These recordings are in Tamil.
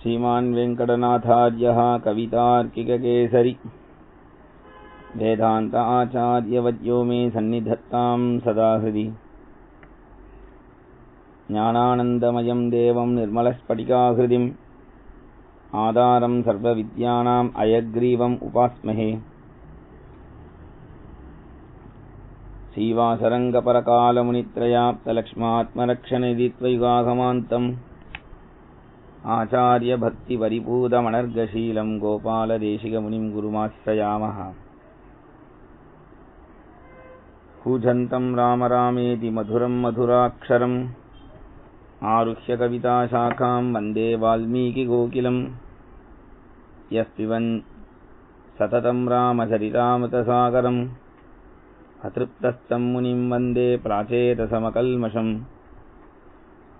श्रीमान् वेंकटनाथार्यः कवितार्किककेसरी वेदांत आचार्यवर्यो मे सन्निधत्तां सदा हृदि ज्ञानानन्दमयं देवं निर्मलस्फटिकाकृतिम् आधारं सर्वविद्यानाम् अयग्रीवम् उपास्महे। श्रीवासरङ्गपरकालमुनित्रयाप्तलक्ष्मात्मरक्षणनिधि त्वयुगागमान्तम् आचार्यभक्तिपरिपूतमनर्गशीलं गोपालदेशिकमुनिं गुरुमाश्रयामः। कूजन्तं राम रामेति मधुरं मधुराक्षरम् आरुह्य कविताशाखां वन्दे वाल्मीकिकोकिलम्। यस्पिबन् सततं रामचरितामृतसागरम् अतृप्तस्तं मुनिं वन्दे प्राचेतसमकल्मषम्।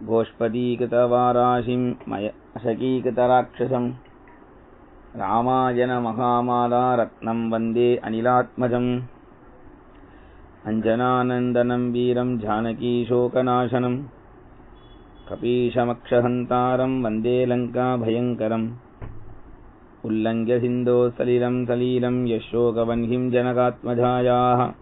गोष्पदीकृतवाराशिं मयशकीकृतराक्षसम् रामायणमहामालारत्नं वन्दे अनिलात्मजम्। अञ्जनानन्दनं वीरं जानकीशोकनाशनं कपीशमक्षहन्तारं वन्दे लङ्काभयङ्करम्। उल्लङ्घ्य सिन्धोः सलिलं यशोकवह्निं जनकात्मजायाः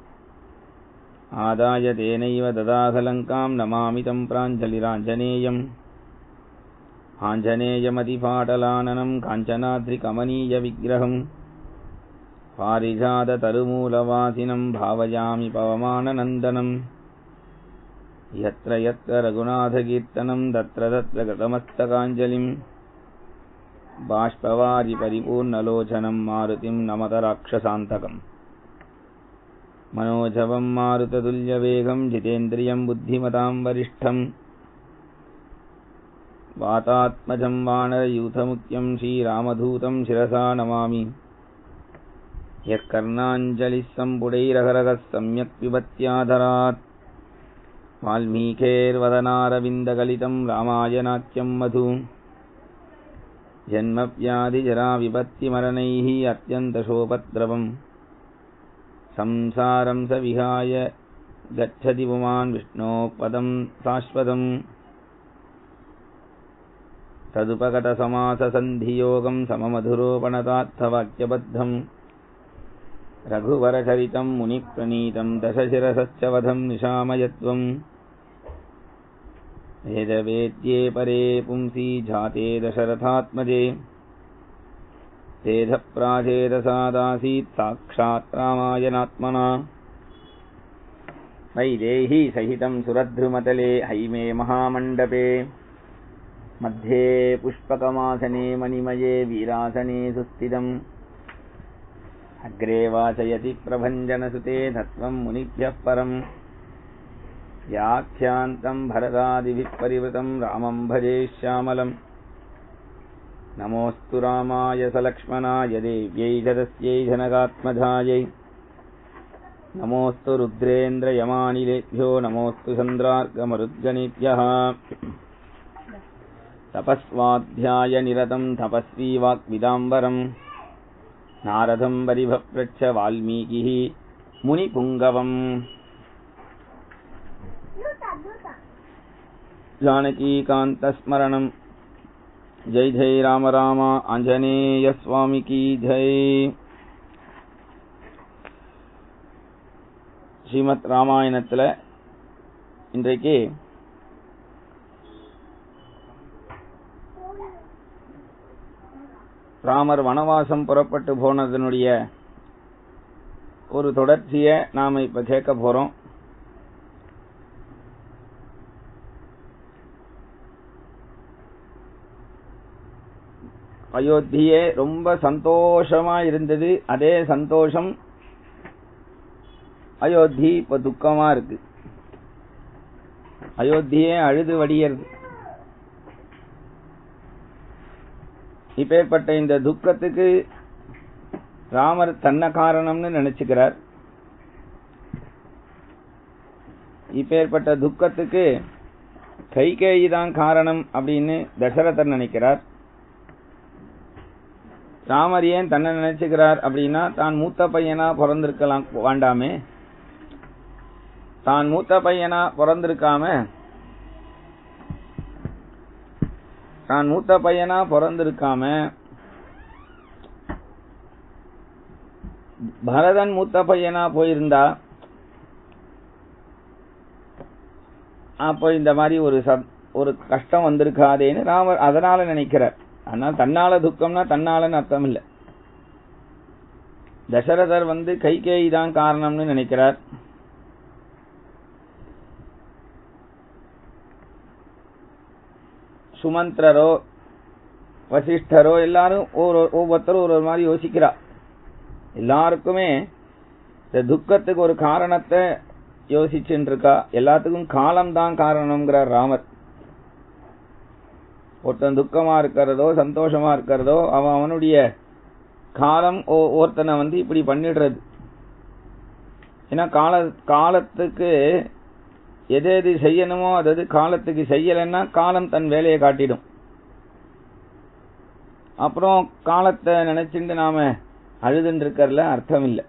आदाय तेनैव ददाह लङ्कां नमामि तं प्राञ्जलिराञ्जनेयम्। आञ्जनेयमतिपाटलाननं काञ्चनाद्रिकमनीयविग्रहम् पारिजाततरुमूलवासिनं भावयामि पवमाननन्दनम्। यत्र यत्र रघुनाथकीर्तनं तत्र तत्र कृतमस्तकाञ्जलिम्। बाष्पवारि परिपूर्णलोचनं मारुतिं नमत राक्षसान्तकम्। मनोजवं मारुततुल्यवेगं जितेन्द्रियं बुद्धिमतां वरिष्ठं वातात्मजं वानरयूथमुख्यं श्रीरामदूतं शिरसा नमामि। यः कर्णाञ्जलिः सम्पुटैरहरगः सम्यक् पिबत्याधरात् वाल्मीकेर्वदनारविन्दगलितं रामायणाख्यं मधु। जन्मव्याधिजराविपत्तिमरणैः अत्यन्तशोपद्रवम् संसारं स विहाय गच्छति पुमान् विष्णोः पदं शाश्वतम्। तदुपगतसमाससन्धियोगं सममधुरोपणतार्थवाक्यबद्धम् रघुवरचरितं मुनिप्रणीतं दशशिरसश्च वधं निशामयत्वम्। वेदवेद्ये परे पुंसि जाते दशरथात्मजे तेजप्राचेतसादासीत् साक्षात् रामायणात्मना। वैदेही सहितं सुरद्रुमतले हैमे महामण्डपे मध्ये पुष्पकमासने मणिमये वीरासने सुस्थितम्। अग्रे वाचयति प्रभञ्जनसुते धत्वं मुनिभ्यः परम्। व्याख्यान्तं भरतादिभिः परिवृतं रामं भजे श्यामलम्। नमोऽस्तु रामाय सलक्ष्मणाय देव्यै जगत्यै जनकात्मजायै। नमोऽस्तु रुद्रेन्द्रयमानिलेभ्यो नमोऽस्तु चन्द्रार्कमरुद्गणेभ्यः। तपस्वाध्यायनिरतं तपस्वी वाग्विदाम्बरम् नारदं परिभप्रच्छ वाल्मीकिः मुनिपुङ्गवम्। जानकीकान्तस्मरणं जय जय राम राम आंजनेय स्वामी की जय। ஸ்ரீமத் ராமாயணத்தில் இன்றைக்கு ராமர் வனவாசம் புறப்பட்டு போனதனுடைய ஒரு தொடர்ச்சியை நாம இப்ப கேட்க போறோம். அயோத்தியே ரொம்ப சந்தோஷமா இருந்தது. அதே சந்தோஷம் அயோத்தி இப்ப துக்கமா இருக்கு. அயோத்தியே அழுது வடியறது. இப்பேற்பட்ட இந்த துக்கத்துக்கு ராமர் தன்ன காரணம்னு நினைச்சுக்கிறார். இப்பேற்பட்ட துக்கத்துக்கு கைகேயி தான் காரணம் அப்படின்னு தசரதர் நினைக்கிறார். ராமர் ஏன் தன்னை நினைச்சுக்கிறார் அப்படின்னா, தான் மூத்த பையனா பிறந்திருக்கலாம் வேண்டாமே, தான் மூத்த பையனா பிறந்திருக்காம தான் மூத்த பையனா பிறந்திருக்காம பரதன் மூத்த பையனா போயிருந்தா அப்போ இந்த மாதிரி ஒரு கஷ்டம் வந்திருக்காதேன்னு ராமர் அதனால நினைக்கிறார். ஆனா தன்னால துக்கம்னா தன்னாலன்னு அர்த்தம் இல்லை. தசரதர் கைகேயி தான் காரணம்னு நினைக்கிறார். சுமந்திரரோ வசிஷ்டரோ எல்லாரும் ஒவ்வொருத்தரும் ஒரு மாதிரி யோசிக்கிறா. எல்லாருக்குமே இந்த துக்கத்துக்கு ஒரு காரணத்தை யோசிச்சுட்டு இருக்கா. எல்லாத்துக்கும் காலம்தான் காரணம்ங்கிறார் ராமர். ஒருத்தன் துக்கமா இருக்கிறதோ சந்தோஷமா இருக்கிறதோ அவனுடைய காலம் ஒருத்தனை இப்படி பண்ணிடுறது. ஏன்னா காலத்துக்கு எது எது செய்யணுமோ அதாவது காலத்துக்கு செய்யலைன்னா காலம் தன் வேலையை காட்டிடும். அப்புறம் காலத்தை நினைச்சுட்டு நாம அழுதுன்னு இருக்கறதுல அர்த்தம் இல்லை.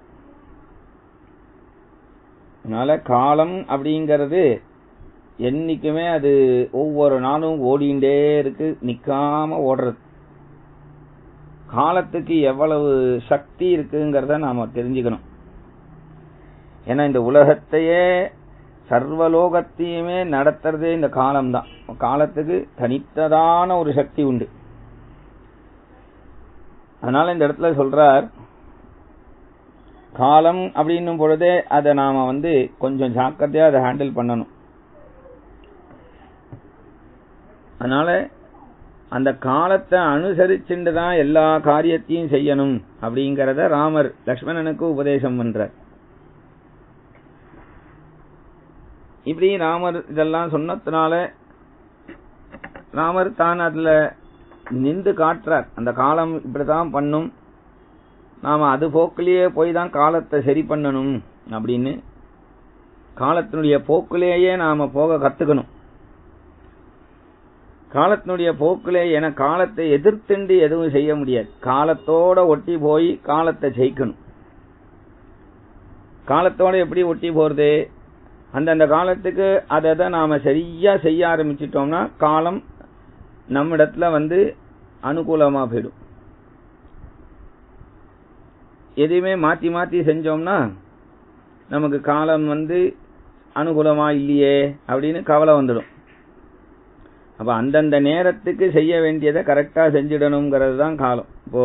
அதனால காலம் அப்படிங்கிறது என்னைக்குமே அது ஒவ்வொரு நாளும் ஓடிண்டே இருக்கு, நிக்காம ஓடுறது. காலத்துக்கு எவ்வளவு சக்தி இருக்குங்கிறத நாம தெரிஞ்சுக்கணும். ஏன்னா இந்த உலகத்தையே சர்வலோகத்தையுமே நடத்துறதே இந்த காலம்தான். காலத்துக்கு தனித்ததான ஒரு சக்தி உண்டு. அதனால இந்த இடத்துல சொல்றார், காலம் அப்படின்னும் பொழுதே அதை நாம கொஞ்சம் ஜாக்கிரதையா அதை ஹேண்டில் பண்ணணும். அதனால அந்த காலத்தை அனுசரிச்சுட்டு தான் எல்லா காரியத்தையும் செய்யணும் அப்படிங்கறத ராமர் லக்ஷ்மணனுக்கு உபதேசம் பண்றார். இப்படி ராமர் இதெல்லாம் சொன்னதுனால ராமர் தான் அதுல நின்று காட்டுறார். அந்த காலம் இப்படிதான் பண்ணும், நாம அது போக்கிலேயே போய் தான் காலத்தை சரி பண்ணணும் அப்படின்னு. காலத்தினுடைய போக்கிலேயே நாம போக கத்துக்கணும். காலத்தினுடைய போக்கிலே என காலத்தை எதிர்த்துண்டு எதுவும் செய்ய முடியாது. காலத்தோட ஒட்டி போய் காலத்தை ஜெயிக்கணும். காலத்தோட எப்படி ஒட்டி போறது? அந்தந்த காலத்துக்கு அதை நாம சரியா செய்ய ஆரம்பிச்சிட்டோம்னா காலம் நம்மிடத்துல அனுகூலமா போயிடும். எதையுமே மாத்தி மாத்தி செஞ்சோம்னா நமக்கு காலம் அனுகூலமா இல்லையே அப்படின்னு கவலை வந்துடும். அப்ப அந்தந்த நேரத்துக்கு செய்ய வேண்டியதை கரெக்டா செஞ்சிடணுங்கிறது தான் காலம். இப்போ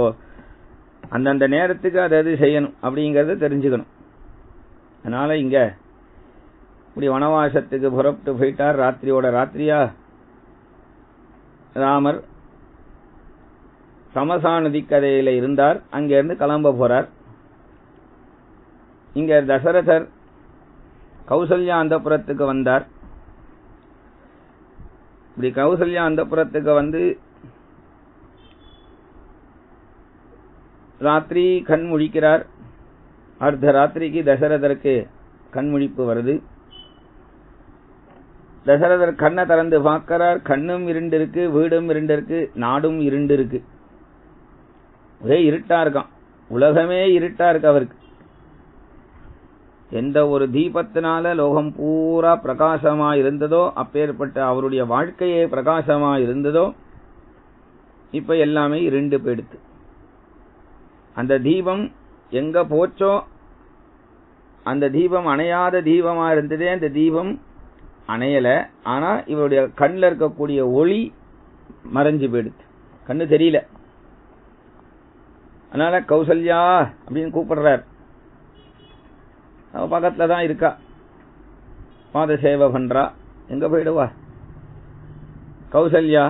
அந்தந்த நேரத்துக்கு அதை செய்யணும் அப்படிங்கறத தெரிஞ்சுக்கணும். அதனால இங்க இப்படி வனவாசத்துக்கு புறப்பட்டு போயிட்டார். ராத்திரியோட ராத்திரியா ராமர் தமசா நதி கரையில இருந்தார். அங்கிருந்து கிளம்ப போறார். இங்க தசரதர் கௌசல்யா அந்தப்புரத்துக்கு வந்தார். இப்படி கௌசல்யா அந்தப்புரத்துக்கு ராத்திரி கண் முழிக்கிறார். அர்த்த ராத்திரிக்கு தசரதருக்கு கண்முழிப்பு வருது. தசரதர் கண்ணை திறந்து பார்க்கிறார். கண்ணும் இருண்டு இருக்கு, வீடும் இருண்டு இருக்கு, நாடும் இருண்டு இருக்கு. ஒரே இருட்டா இருக்கான். உலகமே இருட்டா இருக்கு அவருக்கு. எந்த ஒரு தீபத்தினால லோகம் பூரா பிரகாசமா இருந்ததோ, அப்பேற்பட்ட அவருடைய வாழ்க்கையே பிரகாசமா இருந்ததோ, இப்ப எல்லாமே இருண்டு போயிடுத்து. அந்த தீபம் எங்க போச்சோ, அந்த தீபம் அணையாத தீபமா இருந்ததே, அந்த தீபம் அணையல. ஆனா இவருடைய கண்ணில் இருக்கக்கூடிய ஒளி மறைஞ்சு போயிடுத்து, கண்ணு தெரியல. அதனால கௌசல்யா அப்படின்னு கூப்பிடுறார். அவ பக்கத்துல தான் இருக்கா, பாத சேவை பண்றா. எங்க போயிடுவா கௌசல்யா?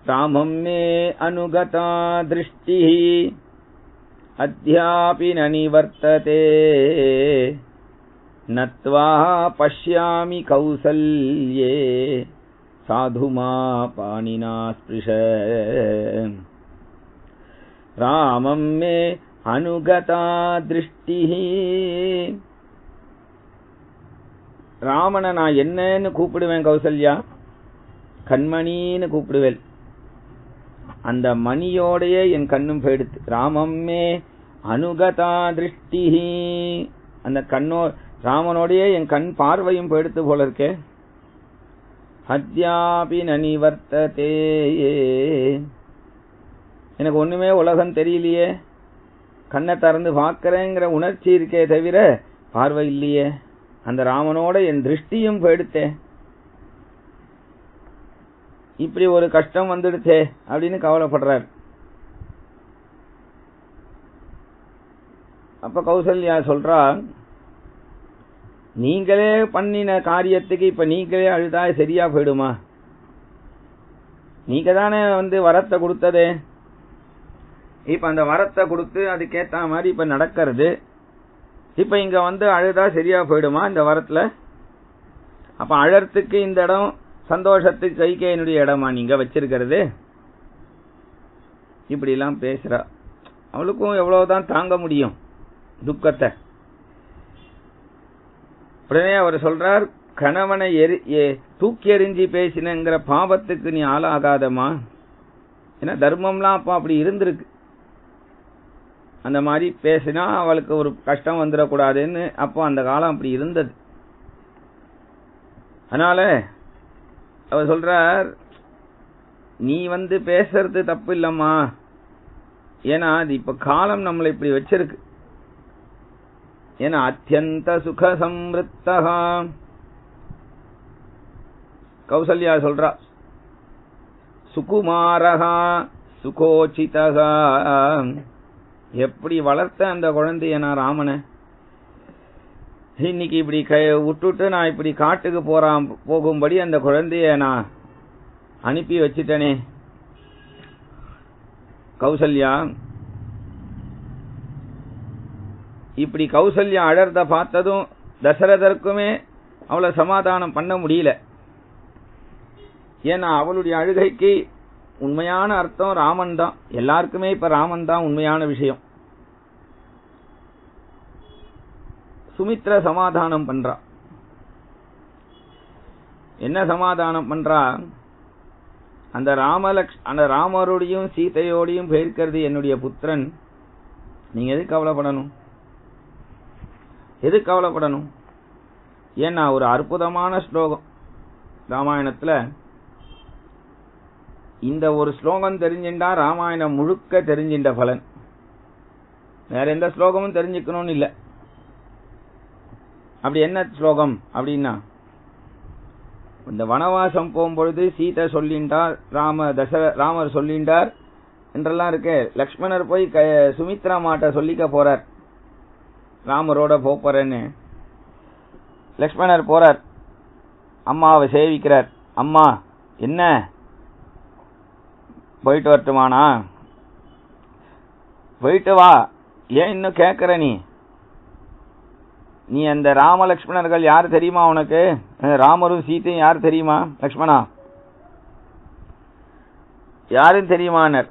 ராமம் மே அனுகதா திருஷ்டி அத்யாபி நனிவர்த்ததே நத்வா பஷ்யாமி கௌசல்யே சாதுமா பாணினா ஸ்பிருஷ. ராமம் மே அனுகதா திருஷ்டி. ராமனை நான் என்னன்னு கூப்பிடுவேன் கௌசல்யா? கண்மணின்னு கூப்பிடுவேன். அந்த மணியோடையே என் கண்ணும் போயிடுத்து. ராமம்மே அனுகதா திருஷ்டி. அந்த ராமனோடையே என் கண் பார்வையும் போயிடுத்து போல இருக்கே. அத்யாபி நனிவர்த்ததே. எனக்கு ஒண்ணுமே உலகம் தெரியலையே, கண்ணை திறந்து பார்க்கிறேங்கிற உணர்ச்சி இருக்கே தவிர பார்வை இல்லையே, அந்த ராமனோட என் திருஷ்டியும் போயிடுத்தே, இப்படி ஒரு கஷ்டம் வந்துடுச்சே அப்படின்னு கவலைப்படுறார். அப்ப கௌசல்யா சொல்றா, நீங்களே பண்ணின காரியத்துக்கு இப்ப நீங்களே அழுதா சரியா போயிடுமா? நீங்க தானே வரத்தை கொடுத்ததே, இப்ப அந்த வரத்தை கொடுத்து அதுக்கேத்த மாதிரி இப்ப நடக்கிறது, இப்ப இங்க அழுதா சரியா போயிடுமா இந்த வரத்துல? அப்ப அழறதுக்கு இந்த இடம் சந்தோஷத்துக்கு கைகேயனுடைய இடமா நீங்க வச்சிருக்கிறது? இப்படி எல்லாம் பேசுறா. அவளுக்கும் எவ்வளவுதான் தாங்க முடியும் துக்கத்தை. உடனே அவர் சொல்றார், கணவனை தூக்கி எறிஞ்சி பேசினங்கிற பாவத்துக்கு நீ ஆளாகாதமா. ஏன்னா தர்மம்லாம் அப்ப அப்படி இருந்திருக்கு, அந்த மாதிரி பேசினா அவளுக்கு ஒரு கஷ்டம் வந்துடக்கூடாதுன்னு அப்போ அந்த காலம் அப்படி இருந்தது. அதனால அவர் சொல்றார், நீ பேசுறது தப்பு இல்லம்மா, ஏன்னா அது இப்ப காலம் நம்மளை இப்படி வச்சிருக்கு. ஏன்னா அத்தியந்த சுக சம்ருத்தா, கௌசல்யா சொல்றா, சுகுமாரஹா சுகோச்சிதா, எப்படி வளர்த்த அந்த குழந்தைய நான் ராமனை, இன்னைக்கு இப்படி விட்டுட்டு நான் இப்படி காட்டுக்கு போகும்படி அந்த குழந்தைய நான் அனுப்பி வச்சிட்டனே. கௌசல்யா இப்படி கௌசல்யா அழறத பார்த்ததும் தசரதற்குமே அவளை சமாதானம் பண்ண முடியல. ஏன்னா அவளுடைய அழுகைக்கு உண்மையான அர்த்தம் ராமன் தான். எல்லாருக்குமே இப்ப ராமன் தான் உண்மையான விஷயம். சுமித்ரா சமாதானம் பண்றா. என்ன சமாதானம் பண்றா? அந்த ராமருடையும் சீதையோடையும் போயிருக்கிறது என்னுடைய புத்திரன், நீங்க எதுக்கு கவலைப்படணும்? எதுக்கு கவலைப்படணும்? ஏன்னா ஒரு அற்புதமான ஸ்லோகம் ராமாயணத்துல. இந்த ஒரு ஸ்லோகம் தெரிஞ்சின்றா ராமாயணம் முழுக்க தெரிஞ்சின்ற பலன். வேற எந்த ஸ்லோகமும் தெரிஞ்சுக்கணும்னு இல்ல. அப்படி என்ன ஸ்லோகம் அப்படின்னா, இந்த வனவாசம் போகும்பொழுது சீதை சொல்லின்றார், ராமர் சொல்லின்றார் என்றெல்லாம் இருக்கு. லக்ஷ்மணர் போய் சுமித்ரா மாட்ட சொல்லிக்க போறார், ராமரோட போறேன்னு. லக்ஷ்மணர் போறார், அம்மாவை சேவிக்கிறார். அம்மா என்ன போயிட்டு வரட்டுமானா? போயிட்டு வா, ஏன் இன்னும் கேட்கிற? நீ அந்த ராம லக்ஷ்மணர்கள் யாரு தெரியுமா உனக்கு? ராமரும் சீத்தையும் யாரு தெரியுமா? லக்ஷ்மணா யாரும் தெரியுமானர்.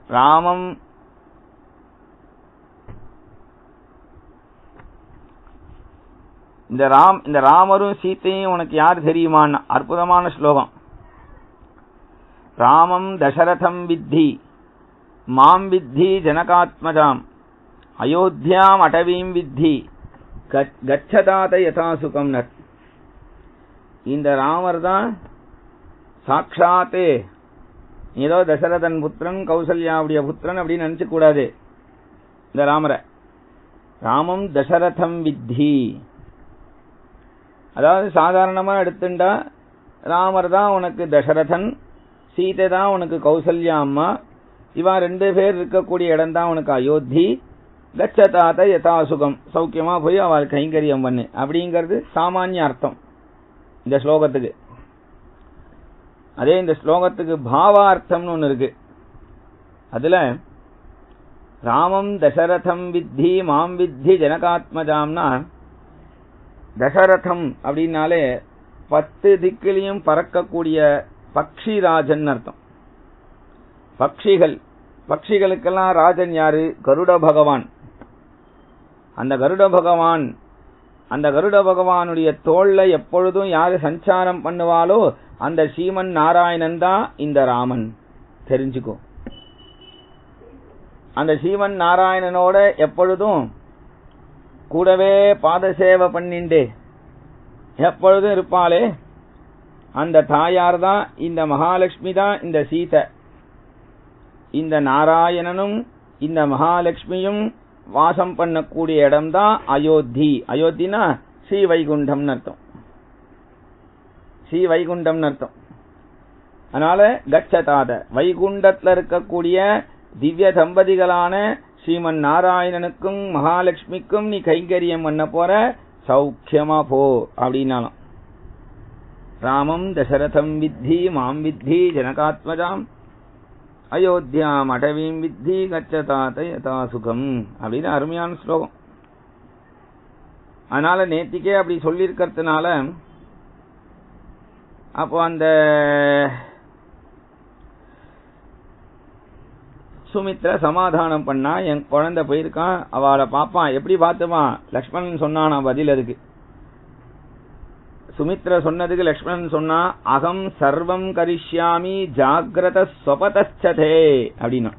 இந்த ராமரும் சீத்தையும் உனக்கு யாரு தெரியுமான்னு அற்புதமான ஸ்லோகம். ராமம் தசரதம் வித்தி மாம் வித்தி ஜனகாத்மஜாம் அயோத்தியாம் அடவீம் வித்தி கச்சதாத யதாசுகம். இந்த ராமர் தான் சாட்சாத்தே, ஏதோ தசரதன் புத்திரன் கௌசல்யாவுடைய புத்திரன் அப்படின்னு நினைச்சு கூடாது. இந்த ராமம் தசரதம் வித்தி, அதாவது சாதாரணமா எடுத்துட்டா ராமர் தான் உனக்கு தசரதன், சீதை தான் உனக்கு கௌசல்யா அம்மா, இவா 2 பேர் இருக்கக்கூடிய இடம் தான் உனக்கு அயோத்தி. கச்சதாத யதாசுகம், சௌக்கியமா போய் அவள் கைங்கரியம் பண்ணு அப்படிங்கிறது சாமானிய அர்த்தம் இந்த ஸ்லோகத்துக்கு. அதே இந்த ஸ்லோகத்துக்கு பாவார்த்தம்னு ஒண்ணு இருக்கு. அதுல ராமம் தசரதம் வித்தி மாம் வித்தி ஜனகாத்மஜாம்னா, தசரதம் அப்படின்னாலே 10 திக்கிலையும் பறக்கக்கூடிய பக்ஷிராஜன் அர்த்தம். பக்ஷிகளுக்கெல்லாம் ராஜன் யாரு? கருட பகவான். அந்த கருட பகவானுடைய தோள்ல எப்பொழுதும் யாரு சஞ்சாரம் பண்ணுவாளோ அந்த ஸ்ரீமன் நாராயணன் தான் இந்த ராமன், தெரிஞ்சுக்கோ. அந்த ஸ்ரீமன் நாராயணனோட எப்பொழுதும் கூடவே பாதசேவை பண்ணிண்டே எப்பொழுதும் இருப்பாளே அந்த தாயார் தான் இந்த மகாலட்சுமி தான் இந்த சீதை. இந்த நாராயணனும் இந்த மகாலட்சுமியும் வாசம் பண்ணக்கூடிய இடம்தான் அயோத்தி. அயோத்தினா ஸ்ரீ வைகுண்டம்னு அர்த்தம். ஸ்ரீ வைகுண்டம்னு அர்த்தம். அதனால கச்சதாத வைகுண்டத்துல இருக்கக்கூடிய திவ்ய தம்பதிகளான ஸ்ரீமன் நாராயணனுக்கும் மகாலட்சுமிக்கும் நீ கைங்கரியம் பண்ண போற, சௌக்கியமா போ அப்படின்னாலும். ராமம் தசரதம் வித்தி மாம் வித்தி ஜனகாத்மஜாம் அயோத்தியாம் அடவீம் வித்தி கச்சதாத யதா சுகம் அப்படின்னு அருமையான ஸ்லோகம். அதனால நேத்திக்கே அப்படி சொல்லியிருக்கிறதுனால அப்போ அந்த சுமித்ரா சமாதானம் பண்ணா, என் குழந்தை போயிருக்கான், அவளை பாப்பான், எப்படி பார்த்துப்பான்? லக்ஷ்மணன் சொன்னான் பதில். அதுக்கு சுமித்ரா சொன்னதுக்கு லக்ஷ்மணன் சொன்னா, அகம் சர்வம் கரிஷ்யாமி ஜாகிரத ஸ்வபதச்சதே அப்படின்னா,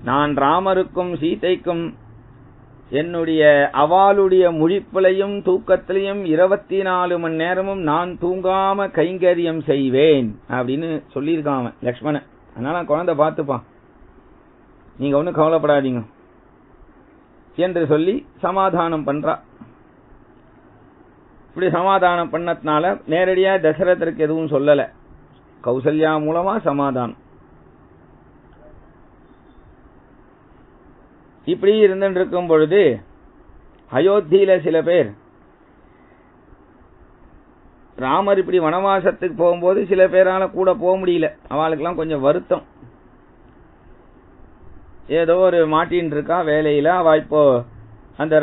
நான் ராமருக்கும் சீதைக்கும் என்னுடைய அவளுடைய முழிப்பிலையும் தூக்கத்திலையும் 24 மணி நேரமும் நான் தூங்காம கைங்கரியம் செய்வேன் அப்படின்னு சொல்லியிருக்கான் லக்ஷ்மணன். அதனால குழந்தை பார்த்துப்பான், நீங்க ஒன்னும் கவலைப்படாதீங்க என்று சொல்லி சமாதானம் பண்றா. இப்படி சமாதானம் பண்ணதுனால நேரடியா தசரதற்கு எதுவும் சொல்லல, கௌசல்யா மூலமா சமாதானம். இப்படி இருந்துட்டு இருக்கும் பொழுது அயோத்தியில சில பேர் ராமர் இப்படி வனவாசத்துக்கு போகும்போது சில பேரால கூட போக முடியல. அவளுக்கெல்லாம் கொஞ்சம் வருத்தம். ஏதோ ஒரு மாட்டின் இருக்கா வேலையில, அவ இப்போ அந்த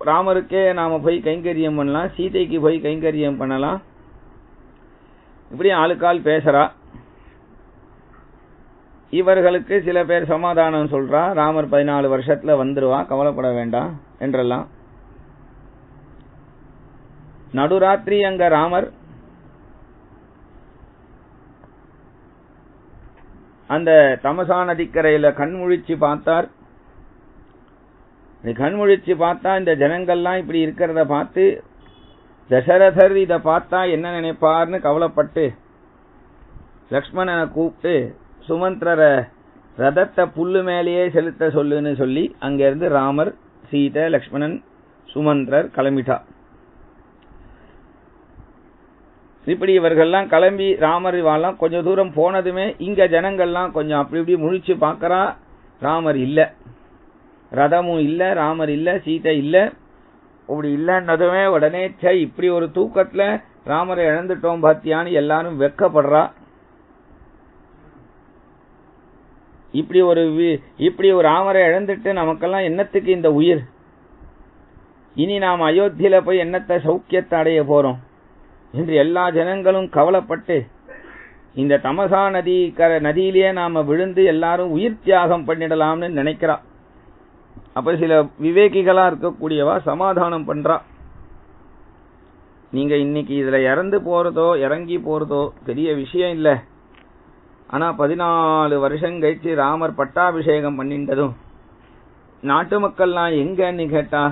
ராமருக்கே நாம போய் கைங்கரியம் பண்ணலாம், சீதைக்கு போய் கைங்கரியம் பண்ணலாம், இப்படி ஆளுக்கால் பேசுறா. இவர்களுக்கு சில பேர் சமாதானம் சொல்றா, ராமர் 14 வருஷத்துல வந்துருவா, கவலைப்பட வேண்டாம் என்றெல்லாம். நடுராத்திரி அங்க ராமர் அந்த தமசா நதிக்கரையில கண்முழிச்சு பார்த்தார். கண்முழிச்சு பார்த்தா இந்த ஜனங்கள்லாம் இப்படி இருக்கிறத பார்த்து தசரதர் இதை பார்த்தா என்ன நினைப்பார்னு கவலைப்பட்டு லக்ஷ்மணனை கூப்பிட்டு சுமந்திரரை ரதத்தை புல்லு மேலேயே செலுத்த சொல்லுன்னு சொல்லி அங்கிருந்து ராமர், சீதை, லக்ஷ்மணன், சுமந்திரர் கிளம்பிட்டா. இப்படி இவர்கள்லாம் கிளம்பி ராமர் இவாலாம் கொஞ்சம் தூரம் போனதுமே இங்க ஜனங்கள்லாம் கொஞ்சம் அப்படி இப்படி முழிச்சு பார்க்கறா. ராமர் இல்ல, ரதமும் இல்ல, ராமர் இல்ல, சீதை இல்ல. அப்படி இல்லன்னதுமே உடனே இப்படி ஒரு தூக்கத்துல ராமரை இழந்துட்டோம் பாத்தியான்னு எல்லாரும் வெக்கப்படுறா. இப்படி ஒரு ராமரை இழந்துட்டு நமக்கெல்லாம் என்னத்துக்கு இந்த உயிர்? இனி நாம் அயோத்தியில போய் என்னத்தை சௌக்கியத்தை அடைய போறோம் என்று எல்லா ஜனங்களும் கவலைப்பட்டு இந்த தமசா நதியிலேயே நாம விழுந்து எல்லாரும் உயிர் தியாகம் பண்ணிடலாம்னு நினைக்கிறா. அப்ப சில விவேகிகளா இருக்கக்கூடியவா சமாதானம் பண்றா. நீங்க இன்னைக்கு இதுல இறந்து போறதோ இறங்கி போறதோ பெரிய விஷயம் இல்ல. ஆனா 14 வருஷம் கழிச்சு ராமர் பட்டாபிஷேகம் பண்ணிட்டதும் நாட்டு மக்கள்லாம் எங்கன்னு கேட்டா,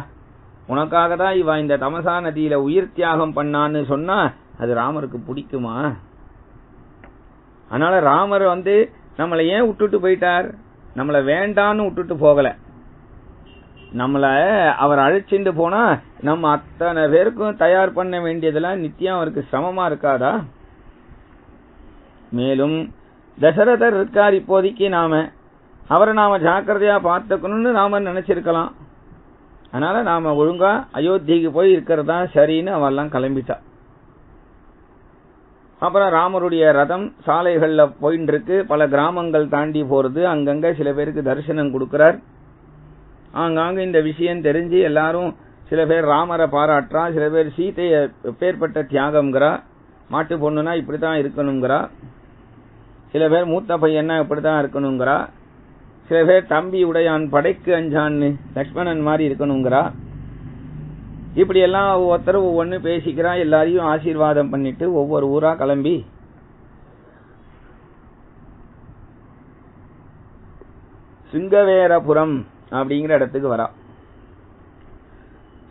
உனக்காக தான் இவ இந்த தமசா நதியில உயிர் தியாகம் பண்ணான்னு சொன்னா அது ராமருக்கு பிடிக்குமா? அதனால ராமர் நம்மளை ஏன் விட்டுட்டு போயிட்டார்? நம்மளை வேண்டான்னு விட்டுட்டு போகல. நம்மள அவர் அழைச்சிட்டு போனா நம்ம அத்தனை பேருக்கும் தயார் பண்ண வேண்டியதெல்லாம் நித்தியம் அவருக்கு சிரமமா இருக்காதா? மேலும் தசரதர் இருக்கார் இப்போதைக்கு, அவரை நாம ஜாக்கிரதையா பார்த்துக்கணும்னு நாம நினைச்சிருக்கலாம். அதனால நாம ஒழுங்கா அயோத்திக்கு போய் இருக்கிறதா சரின்னு அவெல்லாம் கிளம்பிட்டா. அப்புறம் ராமருடைய ரதம் சாலைகள்ல போயிட்டு இருக்கு, பல கிராமங்கள் தாண்டி போறது. அங்கங்க சில பேருக்கு தரிசனம் கொடுக்கிறார். ஆங்காங்க இந்த விஷயம் தெரிஞ்சு எல்லாரும் சில பேர் ராமரை பாராட்டுறா, சில பேர் சீதையை பேர்பட்ட தியாகம்ங்கிறா, மாட்டு பொண்ணுனா இப்படித்தான் இருக்கணுங்கிறா, சில பேர் மூத்த பையன்னா இப்படித்தான் இருக்கணுங்கிறா, சில பேர் தம்பி உடையான் படைக்கு அஞ்சான்னு லக்ஷ்மணன் மாதிரி இருக்கணுங்கிறா. இப்படி எல்லாம் ஒவ்வொருத்தர் ஒவ்வொன்னு பேசிக்கிறா. எல்லாரையும் ஆசீர்வாதம் பண்ணிட்டு ஒவ்வொரு ஊரா கிளம்பி சிங்கவேரபுரம் அப்படிங்கிற இடத்துக்கு வரா.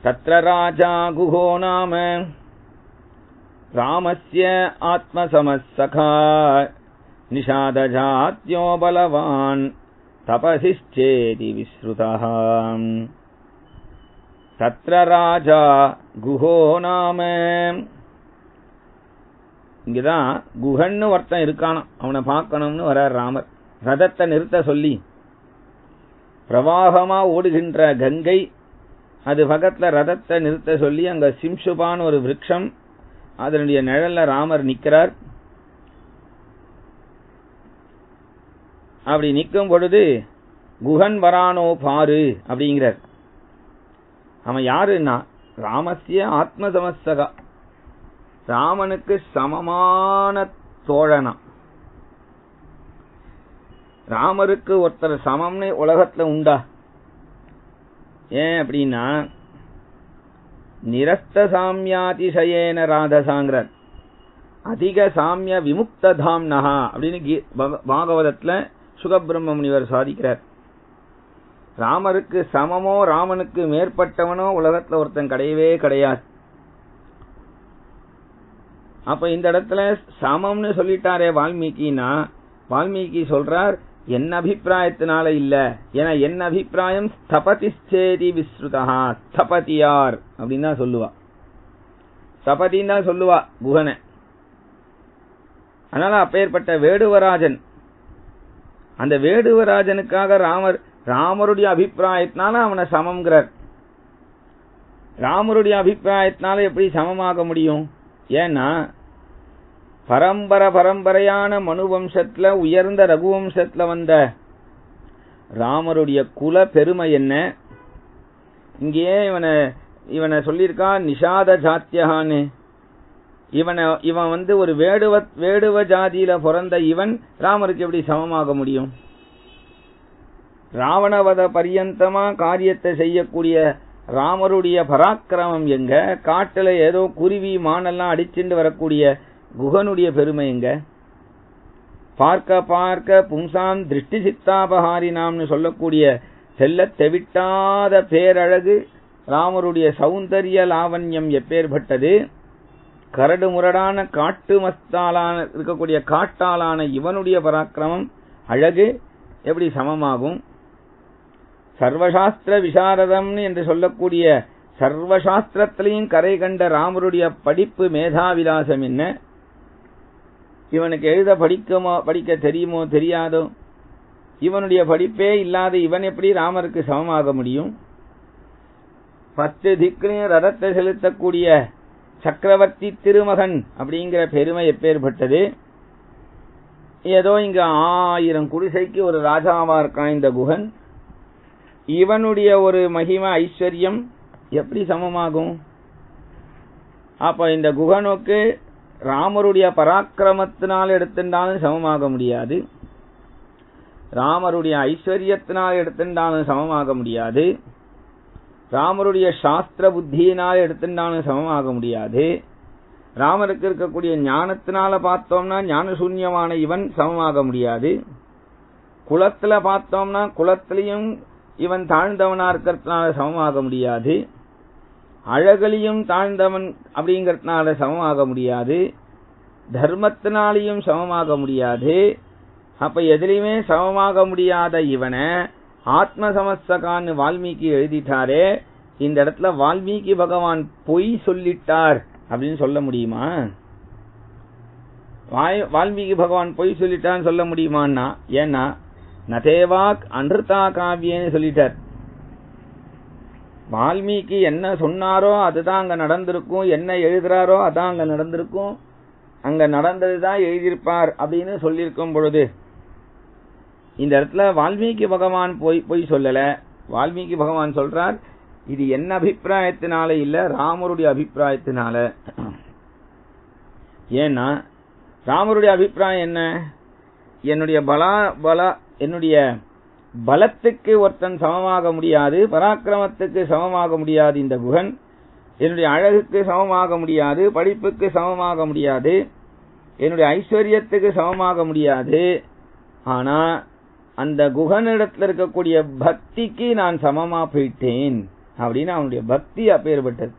தத்ர ராஜா குஹோ நாம ராமஸ்ய ஆத்மசமஸ்ஸகா நிஷாதஜாத்யோ பலவான் தபசிச்சேதி விஸ்ருதः தத்ர ராஜா குஹோ நாம. இங்கதான் குஹன்னு ஒருத்தன் இருக்கானா, அவனை பார்க்கணும்னு வரார் ராமர். ரதத்தை நிறுத்த சொல்லி, பிரவாகமா ஓடுகின்ற கங்கை, அது பக்கத்துல ரதத்தை நிறுத்த சொல்லி அங்க சிம்சுபான் ஒரு விருட்சம், அதனுடைய நிழல்ல ராமர் நிக்கிறார். அப்படி நிற்கும் பொழுது குஹன் வரானோ பாரு அப்படிங்கிறார். அவன் யாருன்னா ராமஸ்ய ஆத்மசமஸ்ஸகா, ராமனுக்கு சமமான தோழனா. ராமருக்கு ஒருத்தர் சமம்னு உலகத்துல உண்டா? ஏன் அப்படின்னா நிரஸ்த சாமியாதிசயேன ராதசாங்கிறார். அதிக சாமிய விமுக்த தாம்னஹா அப்படின்னு பாகவதத்துல சுகபிரம்ம முனிவர் சாதிக்கிறார். ராமருக்கு சமமோ ராமனுக்கு மேற்பட்டவனோ உலகத்துல ஒருத்தன் கிடையவே கிடையாது. அப்ப இந்த இடத்துல சமம்னு சொல்லிட்டாரே வால்மீகினா, வால்மீகி சொல்றார் என் அபிப்பிராயத்தினால இல்ல, ஏன்னா என் அபிப்பிராயம் ஸ்தபதிச்சேதி விஸ்ருதா, ஸ்தபதியார் அப்படின்னு தான் சொல்லுவா, ஸ்தபதின்னு தான் சொல்லுவா குஹனை. அதனால அப்பேற்பட்ட வேடுவராஜன், அந்த வேடுவராஜனுக்காக ராமருடைய அபிப்பிராயத்தினால அவனை சமம்ங்கிறார். ராமருடைய அபிப்பிராயத்தினால எப்படி சமமாக முடியும்? ஏன்னா பரம்பரையான மனு வம்சத்துல உயர்ந்த ரகுவம்சத்துல வந்த ராமருடைய குல பெருமை என்ன? இங்கேயே இவனை சொல்லியிருக்கான் நிஷாத ஜாத்தியகான்னு. இவன் ஒரு வேடுவ ஜாதியில பிறந்த இவன் ராமருக்கு எப்படி சமமாக முடியும்? ராவணவத பரியந்தமா காரியத்தை செய்யக்கூடிய ராமருடைய பராக்கிரமம் எங்க? காட்டுல ஏதோ குருவி மானெல்லாம் அடிச்சுட்டு வரக்கூடிய குஹனுடைய பெருமை எங்க? பார்க்க பார்க்க பும்சாம் திருஷ்டி சித்தாபஹாரினாம்னு சொல்லக்கூடிய செல்ல தெவிட்டாத பேரழகு ராமருடைய சௌந்தரிய லாவண்யம் எப்பேற்பட்டது! கரடு முரடான காட்டு மஸ்தாலான இருக்கக்கூடிய காட்டாலான இவனுடைய பராக்கிரமம் அழகு எப்படி சமமாகும்? சர்வசாஸ்திர விசாரதம்னு என்று சொல்லக்கூடிய சர்வசாஸ்திரத்திலையும் கரை கண்ட ராமருடைய படிப்பு மேதாவிலாசம் என்ன? இவனுக்கு எழுத படிக்க தெரியுமோ தெரியாதோ? இவனுடைய படிப்பே இல்லாத இவன் எப்படி ராமருக்கு சமமாக முடியும்? 10 திக்கிலையும் ரதத்தை செலுத்தக்கூடிய சக்கரவர்த்தி திருமகன் அப்படிங்கிற பெருமை எப்பேற்பட்டது! ஏதோ இங்க 1000 குடிசைக்கு ஒரு ராஜாவா இருக்கான் இந்த குஹன். இவனுடைய ஒரு மகிமை ஐஸ்வர்யம் எப்படி சமமாகும்? அப்ப இந்த குஹனுக்கு ராமருடைய பராக்கிரமத்தினால் எடுத்துட்டாலும் சமமாக முடியாது, ராமருடைய ஐஸ்வர்யத்தினால் எடுத்துட்டாலும் சமமாக முடியாது, ராமருடைய சாஸ்திர புத்தியினால் எடுத்துட்டாலும் சமமாக முடியாது, ராமருக்கு இருக்கக்கூடிய ஞானத்தினால பார்த்தோம்னா ஞானசூன்யமான இவன் சமமாக முடியாது, குலத்துல பார்த்தோம்னா குலத்திலையும் இவன் தாழ்ந்தவனா இருக்கிறதுனால சமமாக முடியாது, அழகலியும் தாழ்ந்தவன் அப்படிங்கறதுனால சமமாக முடியாது, தர்மத்தினாலையும் சமமாக முடியாது. அப்ப எதிலையுமே சமமாக முடியாத இவனை ஆத்மசமஸ்ஸகான்னு வால்மீகி எழுதிட்டாரே, இந்த இடத்துல வால்மீகி பகவான் பொய் சொல்லிட்டார் அப்படின்னு சொல்ல முடியுமா? வால்மீகி பகவான் பொய் சொல்லிட்டான்னு சொல்ல முடியுமான்னா, ஏன்னா நதேவாக் அன்றுதா காவியன்னு சொல்லிட்டார். வால்மீகி என்ன சொன்னாரோ அதுதான் அங்க நடந்திருக்கும், என்ன எழுதுறாரோ அதான் அங்க நடந்திருக்கும், அங்க நடந்ததுதான் எழுதியிருப்பார் அப்படின்னு சொல்லியிருக்கும் பொழுது இந்த இடத்துல வால்மீகி பகவான் பொய் சொல்லல. வால்மீகி பகவான் சொல்றார் இது என்ன அபிப்பிராயத்தினால இல்ல, ராமருடைய அபிப்பிராயத்தினால. ஏன்னா ராமருடைய அபிப்பிராயம் என்ன? என்னுடைய பலத்துக்கு ஒருத்தன் சமமாக முடியாது, பராக்கிரமத்துக்கு சமமாக முடியாது இந்த குஹன், என்னுடைய அழகுக்கு சமமாக முடியாது, படிப்புக்கு சமமாக முடியாது, என்னுடைய ஐஸ்வர்யத்துக்கு சமமாக முடியாது. ஆனா அந்த குஹனிடத்தில் இருக்கக்கூடிய பக்திக்கு நான் சமமா போயிட்டேன் அப்படின்னு அவனுடைய பக்தி அப்பேற்பட்டது.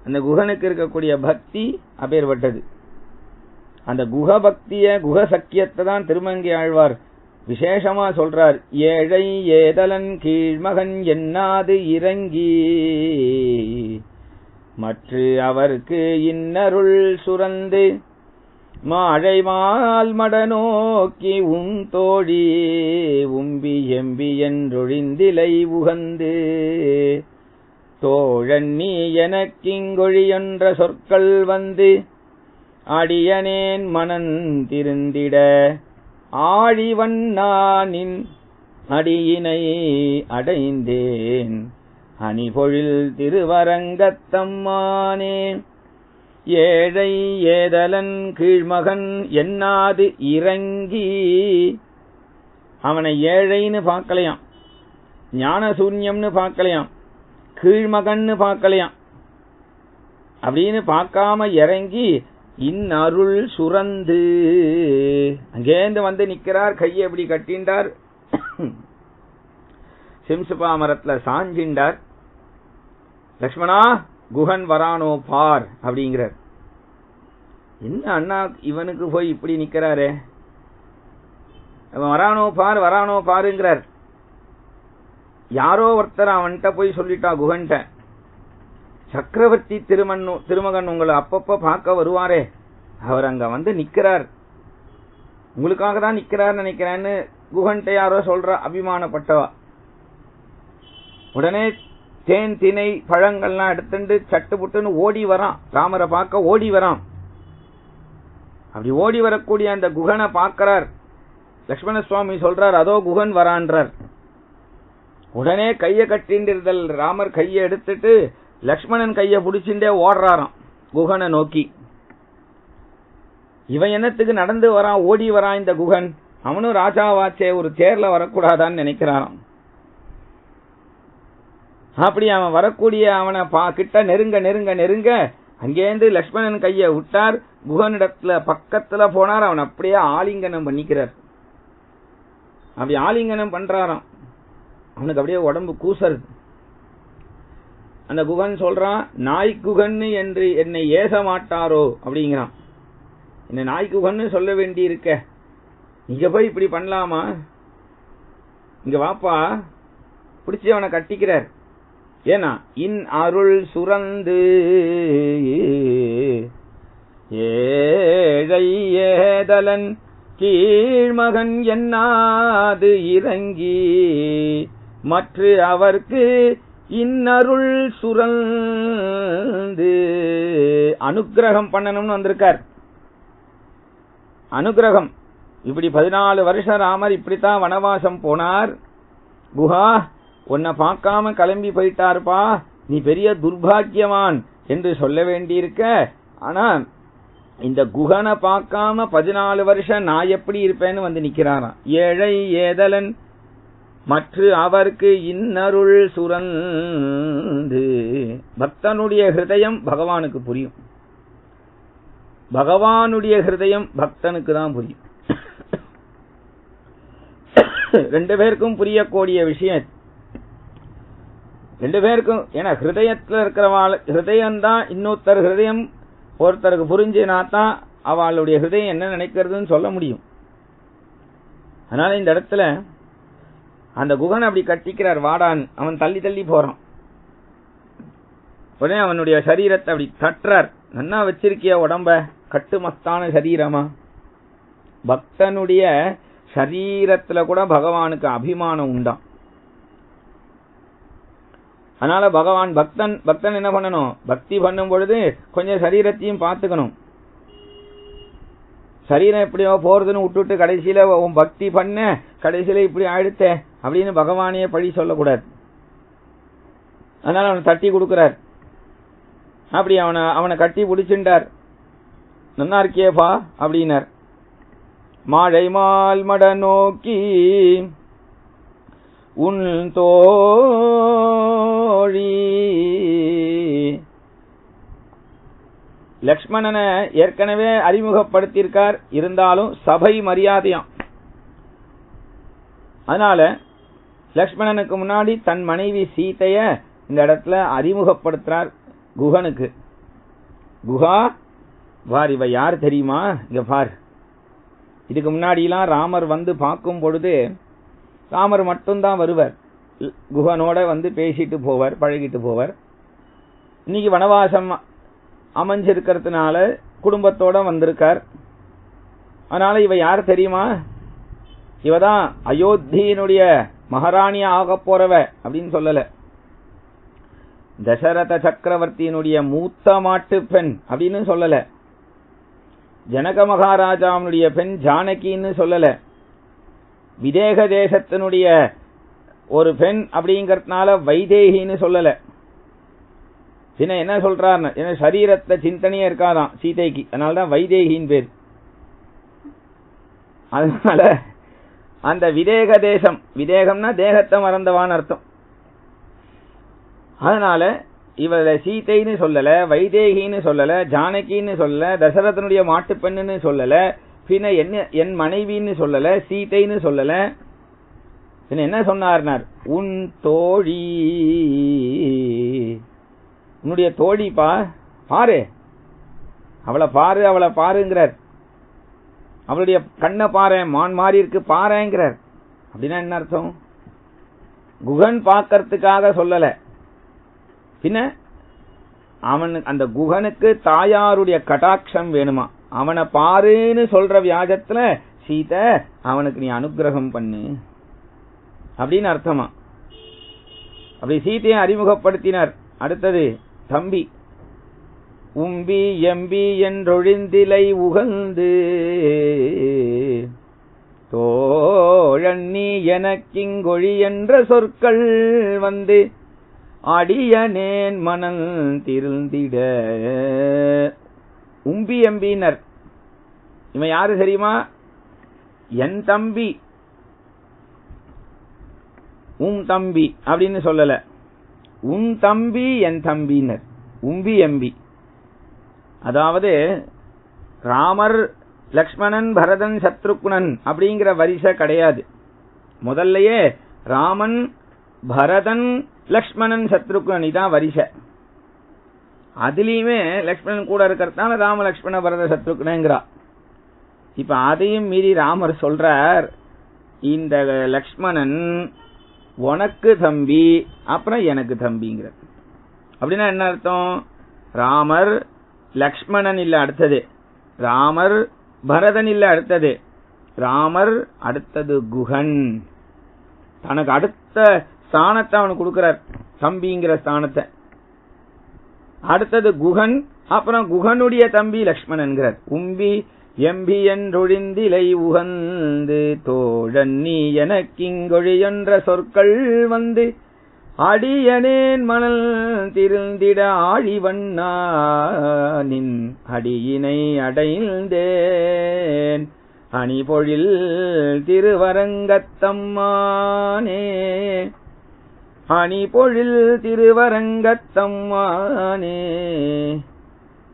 அந்த குகனுக்கு இருக்கக்கூடிய பக்தி அப்பேற்பட்டது. அந்த குக பக்திய குக சக்கியத்தை தான் திருமங்கை ஆழ்வார் விசேஷமா சொல்றார். ஏழை ஏதலன் கீழ்மகன் என்னாது இறங்கி மற்ற அவர்க்கு இன்னருள் சுரந்து மாழைமால் மடநோக்கி தோழி உம்பி எம்பி என்றொழிந்திலை உகந்து தோழன் நீ எனக்கிங்கொழி என்ற சொற்கள் வந்து அடியனேன் மனன் திருந்திட ஆழிவண்ணானின் அடியினை அடைந்தேன் அணிபொழில் திருவரங்கத்தம்மானே. ஏழை ஏதலன் கீழ்மகன் என்னாது இறங்கி, அவனை ஏழைன்னு பார்க்கலையாம், ஞானசூன்யம்னு பார்க்கலையாம், கீழ்மகன்னு பார்க்கலையாம். அப்படின்னு பார்க்காம இறங்கி இன்னருள் சுரந்து அங்கேந்து வந்து நிக்கிறார். கையை எப்படி கட்டின்றார், சிம்சுபா மரத்துல சாஞ்சின்றார். லக்ஷ்மணா குகன் வரானோ பார் அப்படிங்கிறார். என்ன அண்ணா இவனுக்கு போய் இப்படி நிக்கிறாரே, வரானோ பார் வரானோ பாருங்கிறார். யாரோ ஒருத்தர் அவன்கிட்ட போய் சொல்லிட்டா குகன்ட்ட, சக்கரவர்த்தி திருமகன் உங்களை அப்பப்ப பார்க்க வருவாரே, அவர் அங்க வந்து நிக்கிறார், உங்களுக்காக தான் நிக்கிறார் நினைக்கிறேன்னு குகன்ட்ட யாரோ சொல்ற, அபிமானப்பட்டவா. உடனே தேன் திணை பழங்கள்லாம் எடுத்துட்டு சட்டு புட்டுன்னு ஓடி வரான், ராமரை பார்க்க ஓடி வரான். அப்படி ஓடி வரக்கூடிய அந்த குகனை பார்க்கிறார். லட்சுமண சுவாமி சொல்றார், அதோ குகன் வரான்றார். உடனே கைய கட்டின்றிருந்தல் ராமர் கையை எடுத்துட்டு லக்ஷ்மணன் கைய புடிச்சுட்டே ஓடுறாராம் குகனை நோக்கி. இவன் என்னத்துக்கு நடந்து வரான், ஓடி வரான் இந்த குகன், அவனும் ராஜாவாச்சே, ஒரு தேர்ல வரக்கூடாதான்னு நினைக்கிறாராம். அப்படி அவன் வரக்கூடிய அவனை கிட்ட நெருங்க நெருங்க நெருங்க அங்கேருந்து லக்ஷ்மணன் கைய விட்டார். குகனிடத்துல பக்கத்துல போனார். அவன் அப்படியே ஆலிங்கனம் பண்ணிக்கிறார். அப்படி ஆலிங்கனம் பண்றாராம். அவனுக்கு அப்படியே உடம்பு கூசருது. அந்த குகன் சொல்றான், நாய் குகன் என்று என்னை ஏச மாட்டாரோ அப்படிங்கிறான். என்ன நாய் குகன்னு சொல்ல வேண்டி இருக்க, இங்க போய் இப்படி பண்ணலாமா, இங்க வாப்பா. பிடிச்சி அவனை கட்டிக்கிறார். ஏன்னா இன் அருள் சுரந்து ஏழை ஏதலன் கீழ்மகன் என்னாது இறங்கி மற்ற அவர்க்கு இன்னருள் சுரந்து அனுக்கிரகம் பண்ணணும்னு வந்திருக்கார். அனுக்கிரகம். இப்படி 14 வருஷம் ராமர் இப்படித்தான் வனவாசம் போனார். குஹா உன்னை பார்க்காம கிளம்பி போயிட்டாருப்பா, நீ பெரிய துர்பாக்கியவான் என்று சொல்ல வேண்டியிருக்க. ஆனா இந்த குகனை பார்க்காம 14 வருஷம் நான் எப்படி இருப்பேன்னு வந்து நிக்கிறாராம். ஏழை ஏதலன் மற்ற அவர்க்கு இன்னருள் சுரந்து. பக்தனுடைய ஹிருதயம் பகவானுக்கு புரியும், பகவானுடைய ஹிருதயம் பக்தனுக்கு தான் புரியும். ரெண்டு பேருக்கும் புரியக்கூடிய விஷயம், ரெண்டு பேருக்கும். ஏன்னா ஹிருதயத்தில் இருக்கிறவாள் ஹிருதயம்தான் இன்னொருத்தர் ஹிருதயம் ஒருத்தருக்கு புரிஞ்சினா தான் அவளுடைய ஹிருதயம் என்ன நினைக்கிறதுன்னு சொல்ல முடியும். அதனால இந்த இடத்துல அந்த குகன் அப்படி கட்டிக்கிறார். வாடான் அவன் தள்ளி தள்ளி போறான். உடனே அவனுடைய சரீரத்தை அப்படி தட்டுறார். நன்னா வச்சிருக்கிய உடம்ப, கட்டுமஸ்தான சரீரமா. பக்தனுடைய சரீரத்துல கூட பகவானுக்கு அபிமானம் உண்டாம். அதனால பகவான் பக்தன் என்ன பண்ணணும், பக்தி பண்ணும் பொழுது கொஞ்சம் சரீரத்தையும் பார்த்துக்கணும். சரீரம் எப்படியோ போறதுன்னு விட்டுட்டு கடைசியில பக்தி பண்ண கடைசியில இப்படி ஆயிடுத்த அப்படின்னு பகவானையே பழி சொல்லக்கூடாது. அதனால அவனை தட்டி கொடுக்கிறார். அப்படி அவனை கட்டி பிடிச்சுட்டார். நன்னா இருக்கியேப்பா அப்படின்னார். மாழை மால் மட நோக்கி உன் தோழி. லக்ஷ்மணனை ஏற்கனவே அறிமுகப்படுத்தியிருக்கார், இருந்தாலும் சபை மரியாதையாம். அதனால லக்ஷ்மணனுக்கு முன்னாடி தன் மனைவி சீதைய இந்த இடத்துல அறிமுகப்படுத்துறார் குகனுக்கு. குஹா பார், இவ யார் தெரியுமா? இங்க பார். இதுக்கு முன்னாடிலாம் ராமர் வந்து பார்க்கும் பொழுது ராமர் மட்டும்தான் வருவார், குஹனோட வந்து பேசிட்டு போவார், பழகிட்டு போவார். இன்னைக்கு வனவாசம் அமைஞ்சிருக்கிறதுனால குடும்பத்தோட வந்திருக்கார். அதனால இவ யார் தெரியுமா? இவதான் அயோத்தியினுடைய மகாராணியா ஆக போறவ அப்படின்னு சொல்லல, தசரத சக்கரவர்த்தியினுடைய மூத்த மாட்டு பெண் அப்படின்னு சொல்லல, ஜனக மகாராஜாவினுடைய பெண் ஜானகின்னு சொல்லல, விதேக தேசத்தினுடைய ஒரு பெண் அப்படிங்கறதுனால வைதேகின்னு சொல்லல. பின்ன என்ன சொல்றார்? ஏன்னா சரீரத்தை சிந்தனையே இருக்காதான் சீதைக்கு, அதனாலதான் வைதேகின்னு பேர். அதனால அந்த விதேக தேசம், விதேகம்னா தேகத்தை மறந்தவான்னு அர்த்தம். அதனால இவரை சீதைன்னு சொல்லல, வைதேகின்னு சொல்லல, ஜானகின்னு சொல்லல, தசரதனுடைய மாட்டு பெண்ணுன்னு சொல்லல, பின்ன என்ன என் மனைவின்னு சொல்லல, சீதைன்னு சொல்லல. பின்ன என்ன சொன்னார்னார்? உன் தோழி, உன்னுடைய தோழி பாரு, அவளை பாரு, அவளை பாருங்கிறார். அவளுடைய கண்ணை பாரு, மான் மாறி இருக்கு பாருங்கிறார். அப்படின்னா என்ன அர்த்தம்? குகன் பார்க்கறதுக்காக சொல்லல, பின்ன அவன் அந்த குகனுக்கு தாயாருடைய கடாட்சம் வேணுமா, அவனை பாருன்னு சொல்ற வியாஜத்துல சீதை அவனுக்கு நீ அனுகிரகம் பண்ணு அப்படின்னு அர்த்தமா. அப்படி சீதையை அறிமுகப்படுத்தினார். அடுத்தது தம்பி, உம்பி எம்பி என்றொழிந்திலை உகந்து தோழன்னி எனக்கிங்கொழி என்ற சொற்கள் வந்து அடியனேன் மனம் திருந்திட. உம்பி எம்பினர், இவன் யாரு தெரியுமா? என் தம்பி. உன் தம்பி அப்படின்னு சொல்லல, உன் தம்பி என் தம்பினர். உம்பி எம்பி அதாவது ராமர், லக்ஷ்மணன், பரதன், சத்ருக்னன் அப்படிங்கிற வரிசை கிடையாது. முதல்லயே ராமன், பரதன், லக்ஷ்மணன், சத்ருக்னன் இதான் வரிசை. அதுலயுமே லக்ஷ்மணன் கூட இருக்கிறதுனால ராம லக்ஷ்மண பரத சத்ருக்னங்கிறா. இப்ப அதையும் மீறி ராமர் சொல்றார், இந்த லக்ஷ்மணன் உனக்கு தம்பி, அப்புறம் எனக்கு தம்பிங்கிற. அப்படின்னா என்ன அர்த்தம்? ராமர் லக்ஷ்மணன் இல்ல அடுத்தது, ராமர் பரதன் இல்ல அடுத்தது, ராமர் அடுத்தது குகன். தனக்கு அடுத்த ஸ்தானத்தை அவனுக்கு கொடுக்கிறார், தம்பிங்கிற ஸ்தானத்தை. அடுத்தது குகன், அப்புறம் குகனுடைய தம்பி லக்ஷ்மணன்கிறார். உம்பி எம்பி என்றொழிந்திலை உகந்து தோழன் நீ எனக்கிங்கொழி என்ற சொற்கள் வந்து அடியனேன் மணல் திருந்திட ஆழிவண்ணா நின் அடியினை அடைந்தேன் அணிபொழில் திருவரங்கத்தம்மானே. அணிபொழில் திருவரங்கத்தம்மானே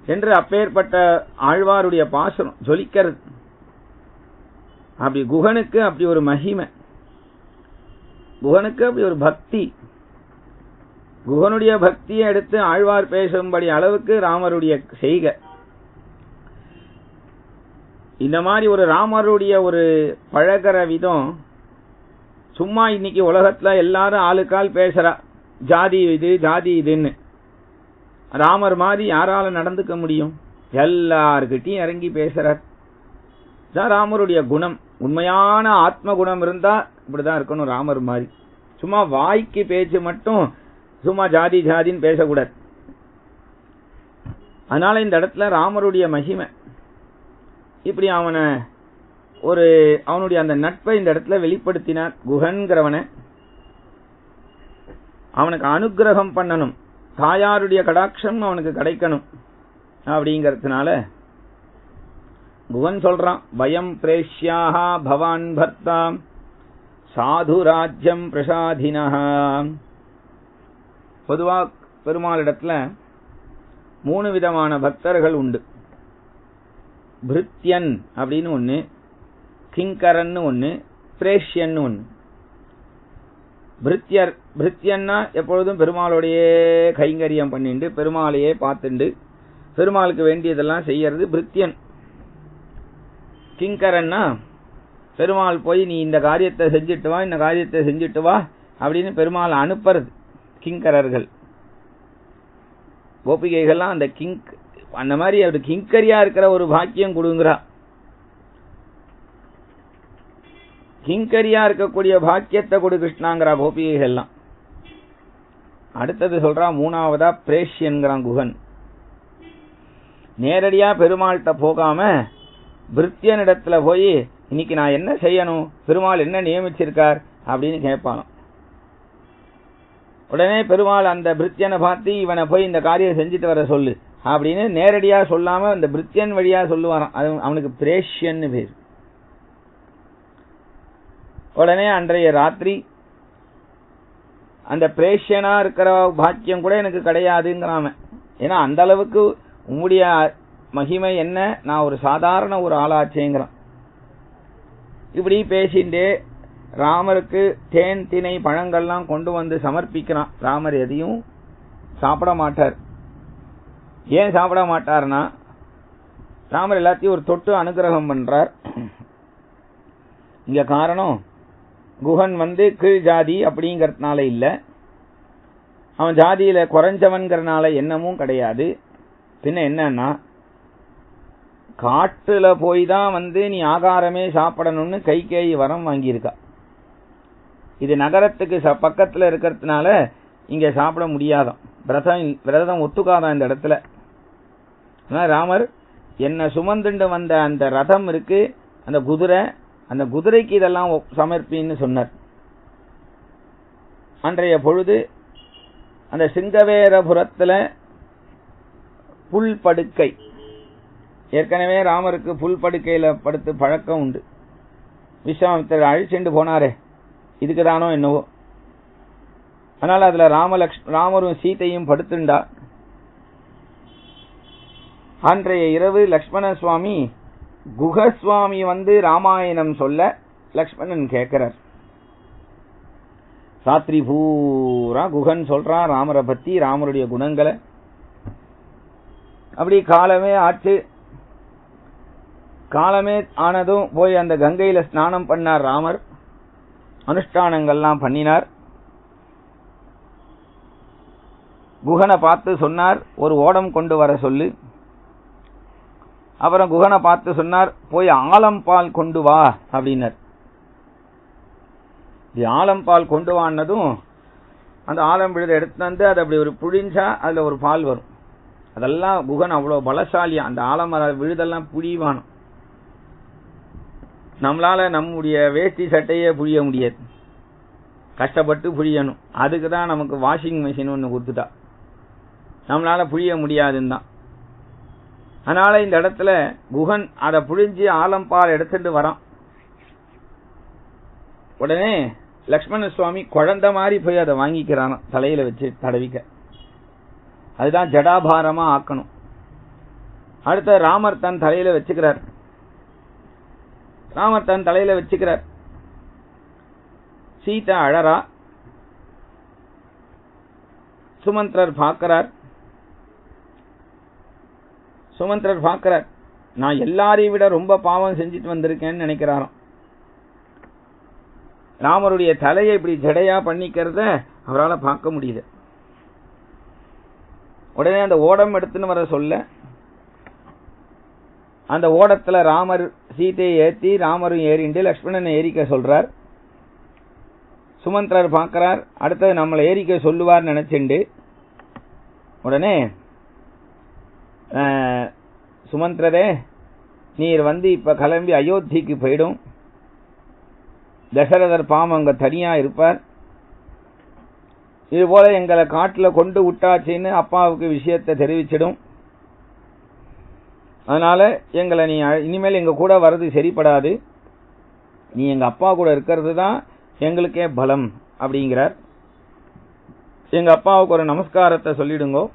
என்று அப்பேற்பட்ட ஆழ்வாருடைய பாசுரம் ஜொலிக்கிறது. அப்படி குகனுக்கு அப்படி ஒரு மகிமை, குகனுக்கு அப்படி ஒரு பக்தி. குகனுடைய பக்தியை எடுத்து ஆழ்வார் பேசும்படி அளவுக்கு ராமருடைய செய்கை. இந்த மாதிரி ஒரு ராமருடைய ஒரு பழகிற விதம் சும்மா இன்னைக்கு உலகத்துல எல்லாரும் ஆளுக்கால் பேசுறா, ஜாதி இது ஜாதி இதுன்னு. ராமர் மாதிரி யாரால நடந்துக்க முடியும்? எல்லார்கிட்டையும் இறங்கி பேசுறார். ராமருடைய குணம், உண்மையான ஆத்ம குணம் இருந்தா இப்படிதான் இருக்கணும் ராமர் மாதிரி. சும்மா வாய்க்கு பேச்சு மட்டும் சும்மா ஜாதி ஜாதின்னு பேசக்கூடாது. அதனால இந்த இடத்துல ராமருடைய மகிமை இப்படி அவனுடைய அந்த நட்பை இந்த இடத்துல வெளிப்படுத்தினார். குகன்கிறவனை அவனுக்கு அனுகிரகம் பண்ணணும், தாயாருடைய கடாட்சம் அவனுக்கு கிடைக்கணும். அப்படிங்கறதுனால குகன் சொல்றான், வயம் பிரேஷ்யாக பவான் பர்த்தாம் சாது ராஜ்யம் பிரசாதினஹ. பொதுவா பெருமாளிடத்துல 3 விதமான பக்தர்கள் உண்டு. பிருத்யன் அப்படின்னு ஒண்ணு, கிங்கரன் ஒண்ணு, பிரேஷ்யன் ஒண்ணு. பிருத்யன்னா எப்பொழுதும் பெருமாளுடைய கைங்கரியம் பண்ணிண்டு பெருமாளையே பார்த்துண்டு பெருமாளுக்கு வேண்டியதெல்லாம் செய்யறது பிருத்தியன். கிங்கரன்னா பெருமாள் போய் நீ இந்த காரியத்தை செஞ்சுட்டு வா, இந்த காரியத்தை செஞ்சுட்டு வா அப்படின்னு பெருமாள் அனுப்புறது கிங்கரர்கள். கோபிகைகள்லாம் அந்த அந்த மாதிரி அவர் கிங்கரியா இருக்கிற ஒரு பாக்கியம் கொடுங்கிறா. கிங்கரியா இருக்கக்கூடிய பாக்கியத்தை கொடு கிருஷ்ணாங்கிறா கோபிகைகள்லாம். அடுத்தது சொல்றா, மூணாவதா பிரேஷ்யன்கிறான் குகன். நேரடியா பெருமாள்கிட்ட போகாம பிருத்தியனிடத்துல போய் இன்னைக்கு நான் என்ன செய்யணும், பெருமாள் என்ன நியமிச்சிருக்கார் அப்படின்னு கேட்பானோ. உடனே பெருமாள் அந்த பிருத்தியனை பார்த்து இவனை போய் இந்த காரியம் செஞ்சுட்டு வர சொல்லு அப்படின்னு நேரடியா சொல்லாம அந்த பிருத்தியன் வழியா சொல்லுவாராம். அது அவனுக்கு பிரேஷ்யன்னு பேர். உடனே அன்றைய ராத்திரி அந்த பிரேஷ்யனா இருக்கிற பாக்கியம் கூட எனக்கு கிடையாதுங்கிறான். ஏன்னா அந்த அளவுக்கு உம்முடைய மகிமை என்ன, நான் ஒரு சாதாரண ஒரு ஆளாச்சேங்கிறான். இப்படி பேசிண்டே ராமருக்கு தேன் திணை பழங்கள்லாம் கொண்டு வந்து சமர்ப்பிக்கிறான். ராமர் எதையும் சாப்பிட மாட்டார். ஏன் சாப்பிட மாட்டார்னா, ராமர் எல்லாத்தையும் ஒரு தொட்டு அனுகிரகம் பண்றார். இங்க காரணம், குகன் கீழ் ஜாதி அப்படிங்கறதுனால இல்ல, அவன் ஜாதியில குறைஞ்சவன்கிறனால எண்ணமும் கிடையாது. பின்ன என்னன்னா, காட்டுல போய் தான் நீ ஆகாரமே சாப்பிடணும்னு கைகேயி வரம் வாங்கியிருக்கா. இது நகரத்துக்கு பக்கத்துல இருக்கிறதுனால இங்க சாப்பிட முடியாதான், விரதம் ஒத்துக்காதான் இந்த இடத்துல. ராமர் என்ன சுமந்துண்டு வந்த அந்த ரதம் இருக்கு, அந்த குதிரை, அந்த குதிரைக்கு இதெல்லாம் சமர்ப்பின்னு சொன்னார். அன்றைய பொழுது அந்த சிங்கவேரபுரத்துல புல் படுக்கை, ஏற்கனவே ராமருக்கு புல் படுக்கையில படுத்து பழக்கம் உண்டு. விஸ்வாமித்திரர் அழிச்சுண்டு போனாரே, இதுக்குதானோ என்னவோ. அதனால அதுல ராமரும் சீதையும் படுத்துண்டா. அன்றைய இரவு லக்ஷ்மண சுவாமி குகசுவாமி ராமாயணம் சொல்ல லக்ஷ்மணன் கேட்கிறார். ராத்திரி பூரா குகன் சொல்றான் ராமரை பத்தி, ராமருடைய குணங்களை. அப்படி காலமே ஆச்சு. காலமே ஆனதும் போய் அந்த கங்கையில ஸ்நானம் பண்ணார் ராமர். அனுஷ்டானங்கள்லாம் பண்ணினார். குகனை பார்த்து சொன்னார், ஒரு ஓடம் கொண்டு வர சொல்லு. அப்புறம் குகனை பார்த்து சொன்னார், போய் ஆலம்பால் கொண்டு வா அப்படின்னார். ஆலம்பால் கொண்டு வான்னதும் அந்த ஆலம் விழுத எடுத்து வந்து அதை அப்படி ஒரு புழிஞ்சா அதுல ஒரு பால் வரும். அதெல்லாம் குகன் அவ்வளவு பலசாலியா, அந்த ஆலமர விழுதெல்லாம் புழிவானும். நம்மளால நம்முடைய வேஷ்டி சட்டையே புழிய முடியாது, கஷ்டப்பட்டு புழியணும். அதுக்குதான் நமக்கு வாஷிங் மிஷின் ஒண்ணு கொடுத்துட்டா, நம்மளால புழிய முடியாதுன்னு தான். அதனால இந்த இடத்துல குகன் அதை புழிஞ்சு ஆலம்பால் எடுத்துட்டு வரான். உடனே லக்ஷ்மண சுவாமி குழந்தை மாதிரி போய் அதை வாங்கிக்கிறான், தலையில வச்சு தடவிக்க. அதுதான் ஜடாபாரமா ஆக்கணும். அடுத்த ராமர் தன் தலையில வச்சுக்கிறார். ராமர் தன் தலையில வச்சுக்கிறார். சீதா அழறா. சுமந்திரர் பார்க்கிறார். நான் எல்லாரையும் விட ரொம்ப பாவம் செஞ்சுட்டு வந்திருக்கேன்னு நினைக்கிறாராம். ராமருடைய தலையை இப்படி ஜடையா பண்ணிக்கிறத அவரால் பார்க்க முடியுது. உடனே அந்த ஓடம் எடுத்துன்னு வர சொல்ல, அந்த ஓடத்துல ராமர் சீதையை ஏற்றி ராமரும் ஏறிண்டு லக்ஷ்மணனை ஏறிக்க சொல்றார். சுமந்திரர் பார்க்கிறார், அடுத்தது நம்மளை ஏறிக்க சொல்லுவார் நினைச்சுண்டு உடனே சுமந்திரரே, நீர் இப்ப கிளம்பி அயோத்திக்கு போயிடும். தசரதர் பாவம் அங்க தனியா இருப்பார். இது போல எங்களை காட்டுல கொண்டு விட்டாச்சின்னு அப்பாவுக்கு விஷயத்தை தெரிவிச்சிடும். அதனால எங்களை நீ இனிமேல் எங்க கூட வர்றது சரிப்படாது, நீ எங்க அப்பா கூட இருக்கிறது தான் எங்களுக்கே பலம் அப்படிங்கிறார். எங்க அப்பாவுக்கு ஒரு நமஸ்காரத்தை சொல்லிடுங்கோ.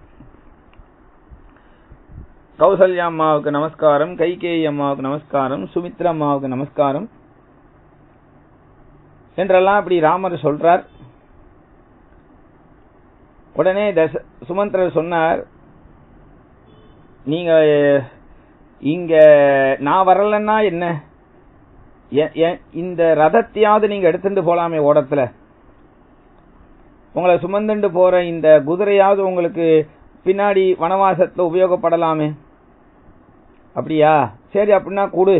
கௌசல்யா அம்மாவுக்கு நமஸ்காரம், கைகேயி அம்மாவுக்கு நமஸ்காரம், சுமித்ரா அம்மாவுக்கு நமஸ்காரம் என்றெல்லாம் அப்படி ராமர் சொல்றார். உடனே சுமந்திரர் சொன்னார், நீங்க இங்க நான் வரலன்னா என்ன, இந்த ரதத்தையாவது நீங்க எடுத்துட்டு போலாமே, ஓடத்துல உங்களை சுமந்துண்டு போற இந்த குதிரையாவது உங்களுக்கு பின்னாடி வனவாசத்துல உபயோகப்படலாமே. அப்படியா, சரி அப்படின்னா கூடு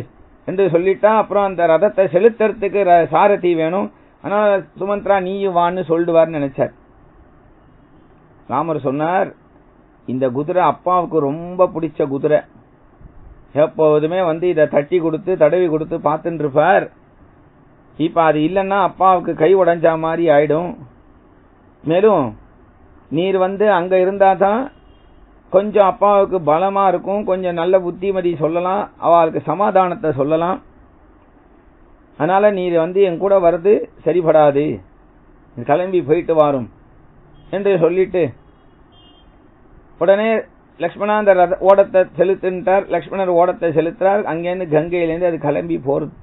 என்று சொல்லிட்டா. அப்புறம் அந்த ரதத்தை செலுத்துறதுக்கு சாரதி வேணும், அதனால சுமந்த்ரா நீயும் வான்னு சொல்லிடுவார்னு நினைச்சார். ராமர் சொன்னார், இந்த குதிரை அப்பாவுக்கு ரொம்ப பிடிச்ச குதிரை, எப்போதுமே இதை தட்டி கொடுத்து தடவி கொடுத்து பார்த்துட்டு இருப்பார். இப்ப அது இல்லைன்னா அப்பாவுக்கு கை உடைஞ்சா மாதிரி ஆயிடும். மேலும் நீர் அங்க இருந்தாதான் கொஞ்சம் அப்பாவுக்கு பலமா இருக்கும், கொஞ்சம் நல்ல புத்திமதி சொல்லலாம், அவளுக்கு சமாதானத்தை சொல்லலாம். அதனால நீர் என் கூட வர்றது சரிபடாது, கிளம்பி போயிட்டு வாரும் என்று சொல்லிட்டு உடனே லக்ஷ்மணா அந்த ஓடத்தை செலுத்தின்ட்டார். லக்ஷ்மணர் ஓடத்தை செலுத்துறார். அங்கேருந்து கங்கையிலேருந்து அது கிளம்பி போறது.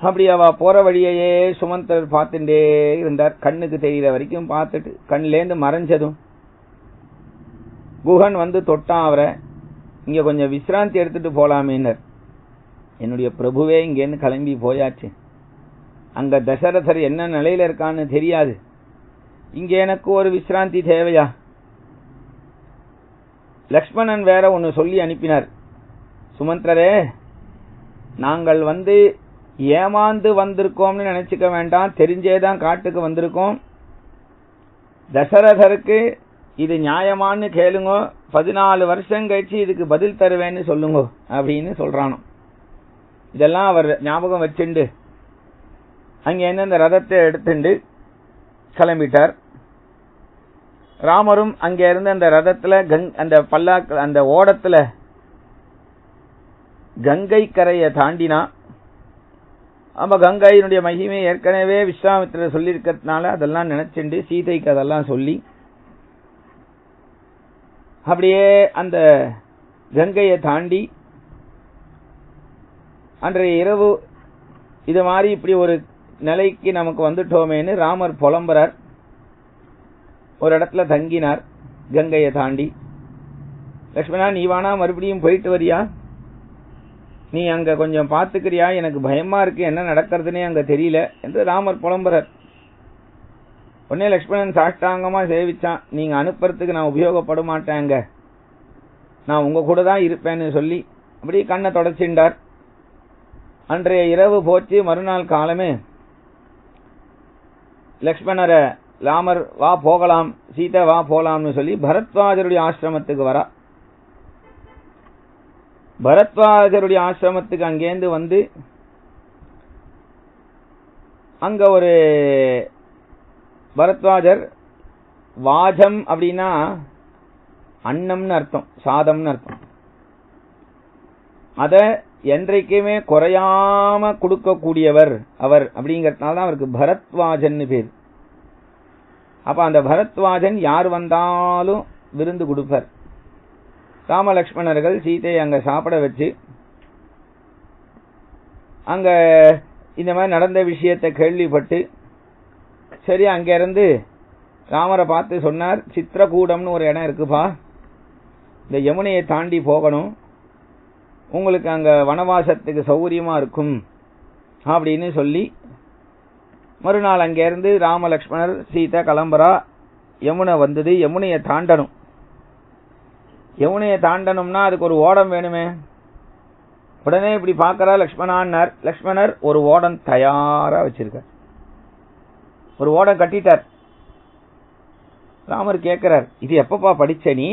அப்படி அவ போற வழியையே சுமந்தர் பார்த்துட்டே இருந்தார். கண்ணுக்கு தெரியற வரைக்கும் பார்த்துட்டு கண்ணிலேருந்து மறைஞ்சதும் குஹன் தொட்டான் அவரை. இங்க கொஞ்சம் விசிராந்தி எடுத்துட்டு போலாமேனர். என்னுடைய பிரபுவே இங்கேருந்து கிளம்பி போயாச்சு, அங்க தசரதர் என்ன நிலையில இருக்கான்னு தெரியாது, இங்க எனக்கு ஒரு விசிராந்தி தேவையா? லக்ஷ்மணன் வேற ஒன்னு சொல்லி அனுப்பினார். சுமந்திரரே, நாங்கள் ஏமாந்து வந்திருக்கோம்னு நினைச்சுக்க வேண்டாம், தெரிஞ்சேதான் காட்டுக்கு வந்திருக்கோம். தசரதருக்கு இது நியாயமானு கேளுங்க, 14 வருஷம் கழிச்சு இதுக்கு பதில் தருவேன்னு சொல்லுங்க அப்படின்னு சொல்றானோ. இதெல்லாம் அவர் ஞாபகம் வச்சுண்டு அங்க அந்த ரதத்தை எடுத்துண்டு கிளம்பிட்டார். ராமரும் அங்க இருந்து அந்த ரதத்துல அந்த பல்லாக்கு அந்த ஓடத்துல கங்கை கரையை தாண்டினா. அப்ப கங்கையினுடைய மகிமை ஏற்கனவே விஸ்வாமித்திரர் சொல்லி இருக்கிறதுனால அதெல்லாம் நினைச்சுண்டு சீதைக்கு அதெல்லாம் சொல்லி அப்படியே அந்த கங்கையை தாண்டி அன்றைய இரவு இது மாதிரி இப்படி ஒரு நிலைக்கு நமக்கு வந்துட்டோமேன்னு ராமர் புலம்புறார். ஒரு இடத்துல தங்கினார் கங்கையை தாண்டி. லக்ஷ்மணா, நீ வானா மறுபடியும் போயிட்டு வரியா? நீ அங்க கொஞ்சம் பாத்துக்கிறியா? எனக்கு பயமா இருக்கு, என்ன நடக்கிறதுனே அங்க தெரியல என்று ராமர் புலம்புறார். உடனே லக்ஷ்மணன் சாஷ்டாங்கமா சேவிச்சான். நீங்க அனுப்புறதுக்கு நான் உபயோகப்பட மாட்டேங்க, நான் உங்க கூட தான் இருப்பேன்னு சொல்லி அப்படி கண்ணை தொடச்சிண்டார். அன்றைய இரவு போச்சு. மறுநாள் காலமே லக்ஷ்மணரை ராமர் வா போகலாம், சீதை வா போலாம்னு சொல்லி பரத்வாஜருடைய ஆசிரமத்துக்கு வரா. பரத்வாஜருடைய ஆசிரமத்துக்கு அங்கேந்து அங்க ஒரு பரத்வாஜர், வாஜம் அப்படின்னா அன்னம்னு அர்த்தம், சாதம்னு அர்த்தம். அத என்றைக்குமே குறையாம கொடுக்கக்கூடியவர் அவர் அப்படிங்கறதுனால தான் அவருக்கு பரத்வாஜன் பேர். அப்ப அந்த பரத்வாஜன் யார் வந்தாலும் விருந்து கொடுப்பார். ராமலக்ஷ்மணர்கள் சீதையை அங்க சாப்பிட வச்சு அங்க இந்த மாதிரி நடந்த விஷயத்தை கேள்விப்பட்டு சரி அங்க இருந்து ராமரை பார்த்து சொன்னார், சித்திரகூடம்னு ஒரு இடம் இருக்குப்பா, இந்த யமுனையை தாண்டி போகணும், உங்களுக்கு அங்க வனவாசத்துக்கு சௌகரியமா இருக்கும் அப்படின்னு சொல்லி மறுநாள் அங்க இருந்து ராமலக்ஷ்மணர் சீதை கிளம்புறா. யமுனை வந்தது. யமுனையை தாண்டணும். யமுனையை தாண்டணும்னா அதுக்கு ஒரு ஓடம் வேணுமே. உடனே இப்படி பாக்கிறா லக்ஷ்மணான்னார். லக்ஷ்மணர் ஒரு ஓடம் தயாரா வச்சிருக்கார், ஒரு ஓடம் கட்டிட்டார். ராமர் கேட்கிறார், இது எப்பப்பா படிச்ச நீ?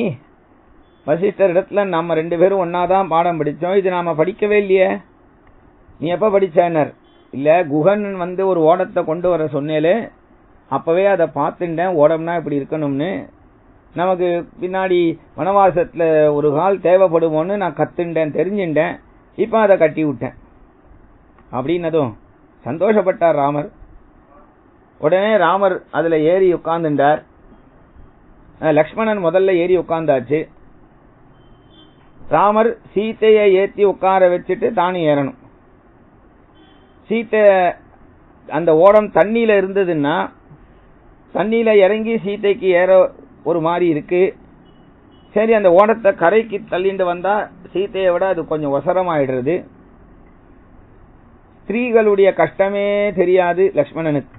வசிஷ்டர் இடத்துல நம்ம 2 பேரும் ஒன்னாதான் பாடம் படிச்சோம், இது நாம படிக்கவே இல்லையே, நீ எப்ப படிச்சார்? இல்ல, குஹன் ஒரு ஓடத்தை கொண்டு வர சொன்னேலே, அப்பவே அதை பார்த்துட்டேன், ஓடம்னா இப்படி இருக்கணும்னு, நமக்கு பின்னாடி வனவாசத்துல ஒரு கால் தேவைப்படுவோன்னு நான் கத்துட்டேன், தெரிஞ்சுட்டேன், இப்ப அதை கட்டி விட்டேன் அப்படின்னதும் சந்தோஷப்பட்டார் ராமர். உடனே ராமர் அதுல ஏறி உட்கார்ந்துட்டார். லக்ஷ்மணன் முதல்ல ஏறி உட்கார்ந்தாச்சு. ராமர் சீத்தையை ஏற்றி உட்கார வச்சுட்டு தானும் ஏறணும். சீத்தை அந்த ஓடம் தண்ணியில இருந்ததுன்னா தண்ணியில இறங்கி சீத்தைக்கு ஏற ஒரு மாதிரி இருக்கு. சரி, அந்த ஓடத்தை கரைக்கு தள்ளிண்டு வந்தா சீத்தையை விட அது கொஞ்சம் ஒசரமாயிடுறது. ஸ்திரீகளுடைய கஷ்டமே தெரியாது லக்ஷ்மணனுக்கு.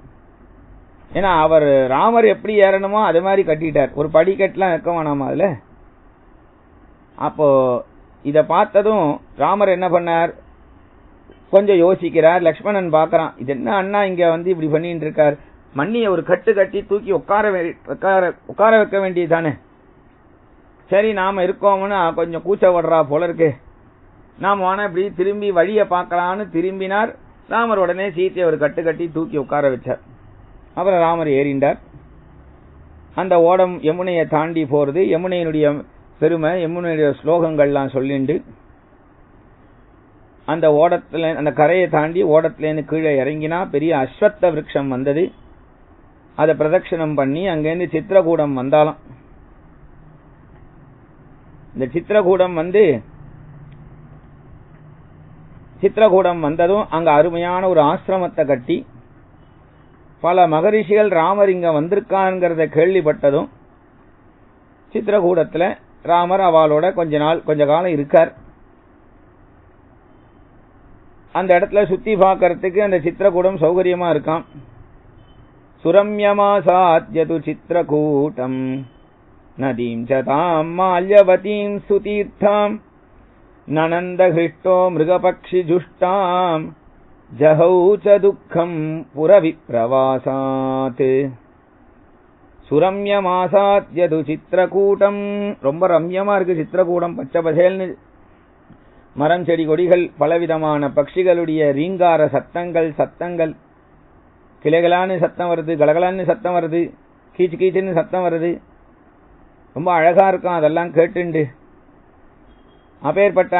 ஏன்னா அவர் ராமர் எப்படி ஏறணுமோ அது மாதிரி கட்டிட்டார். ஒரு படிக்கட்டுலாம் வைக்க வேணாமா அதுல. அப்போ இத பார்த்ததும் ராமர் என்ன பண்ணார், கொஞ்சம் யோசிக்கிறார். லக்ஷ்மணன் பார்க்கறான், இது என்ன அண்ணா இங்க வந்து இப்படி பண்ணிட்டு இருக்கார், மண்ணியை ஒரு கட்டு கட்டி தூக்கி உட்கார வைக்க வேண்டியதுதானே. சரி, நாம இருக்கோம்னு கொஞ்சம் கூச்சப்படுறா போல இருக்கு, நாம வேணா இப்படி திரும்பி வழிய பார்க்கலான்னு திரும்பினார். ராமர் உடனே சீத்தையை ஒரு கட்டு கட்டி தூக்கி உட்கார வச்சார். அப்புறம் ராமர் ஏறிண்டார். அந்த ஓடம் யமுனையை தாண்டி போறது. யமுனையினுடைய பெருமை, யமுனையுடைய ஸ்லோகங்கள்லாம் சொல்லிண்டு அந்த ஓடத்துல, அந்த கரையை தாண்டி ஓடத்துலேருந்து கீழே இறங்கினா பெரிய அஸ்வத்த விருட்சம் வந்தது. அதை பிரதட்சணம் பண்ணி அங்கேருந்து சித்திரகூடம் வந்தாலும். இந்த சித்திரகூடம் வந்ததும் அங்க அருமையான ஒரு ஆசிரமத்தை கட்டி பல மகரிஷிகள் ராமர் இங்க வந்திருக்காங்கிறத கேள்விப்பட்டதும் சித்திரகூடத்துல ராமர் அவளோட கொஞ்ச காலம் இருக்கார். அந்த இடத்துல சுத்தி பார்க்கறதுக்கு அந்த சித்திரகூடம் சௌகரியமா இருக்கான். சுரம்யமாசாத்யது சித்திரகூட்டம் நதீம் சதாம் மால்யவதீம் சுதீர்த்தாம் நனந்த ஹிருஷ்டோ மிருகபக்ஷி ஜுஷ்டாம் ஜஹௌ ச துக்கம் புரவிப்ரவாசாத். சுரம்யமாசாத்யது சித்திரகூட்டம், ரொம்ப ரம்யமா இருக்கு சித்திரகூடம். பச்சை பசேல்னு மரம் செடி கொடிகள், பலவிதமான பட்சிகளுடைய ரீங்கார சத்தங்கள், கிளைகளான்னு சத்தம் வருது, கலகலான்னு சத்தம் வருது, கீச்சு கீச்சுன்னு சத்தம் வருது. ரொம்ப அழகா இருக்கும் அதெல்லாம் கேட்டுண்டு. அப்பேற்பட்ட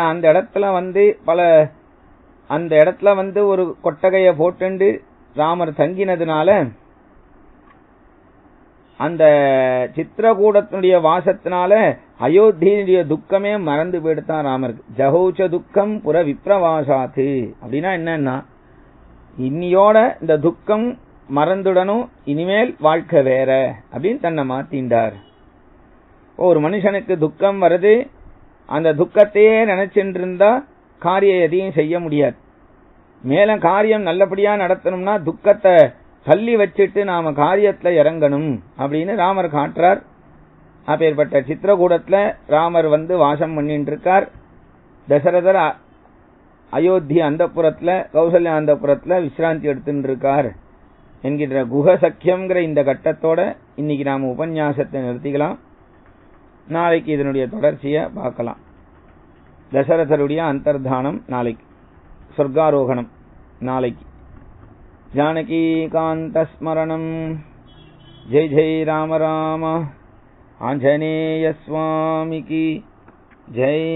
அந்த இடத்துல ஒரு கொட்டகைய போட்டுண்டு ராமர் தங்கினதுனால அந்த சித்திரகூடத்தினுடைய வாசத்தினால அயோத்தியுடைய துக்கமே மறந்து போயிடுத்தான் ராமருக்கு. ஜஹௌச்ச துக்கம் புற விப்ரவாசாத்து அப்படின்னா என்னன்னா, இன்னியோட இந்த துக்கம் மறந்துடணும், இனிமேல் வாழ்க்கை வேற அப்படின்னு தன்னை மாத்திண்டார். ஒரு மனுஷனுக்கு துக்கம் வருது, அந்த துக்கத்தையே நினைச்சுட்டு இருந்தா காரியம் எதையும் செய்ய முடியாது. மேல காரியம் நல்லபடியா நடத்தணும்னா துக்கத்தை தள்ளி வச்சுட்டு நாம காரியத்துல இறங்கணும் அப்படின்னு ராமர் காட்டுறார். அப்பேற்பட்ட சித்திரகூடத்துல ராமர் வாசம் பண்ணிட்டு இருக்கார். தசரதர் அயோத்தியா அந்தப்புறத்துல, கௌசல்யா அந்தப்புறத்துல விசிராந்தி எடுத்துட்டு இருக்கார் என்கின்ற குஹ சக்கியம்ங்கிற இந்த கட்டத்தோட இன்னைக்கு நாம உபன்யாசத்தை நிறுத்திக்கலாம். நாளைக்கு இதனுடைய தொடர்ச்சியை பார்க்கலாம். தசரதருடைய அந்தர்தானம் நாளைக்கு, சொர்க்காரோகணம் நாளைக்கு. ஜானகி காந்த ஸ்மரணம். ஜெய் ஜெய் ராம ராம. ஆஞ்சநேய சுவாமிக்கு ஜெய்.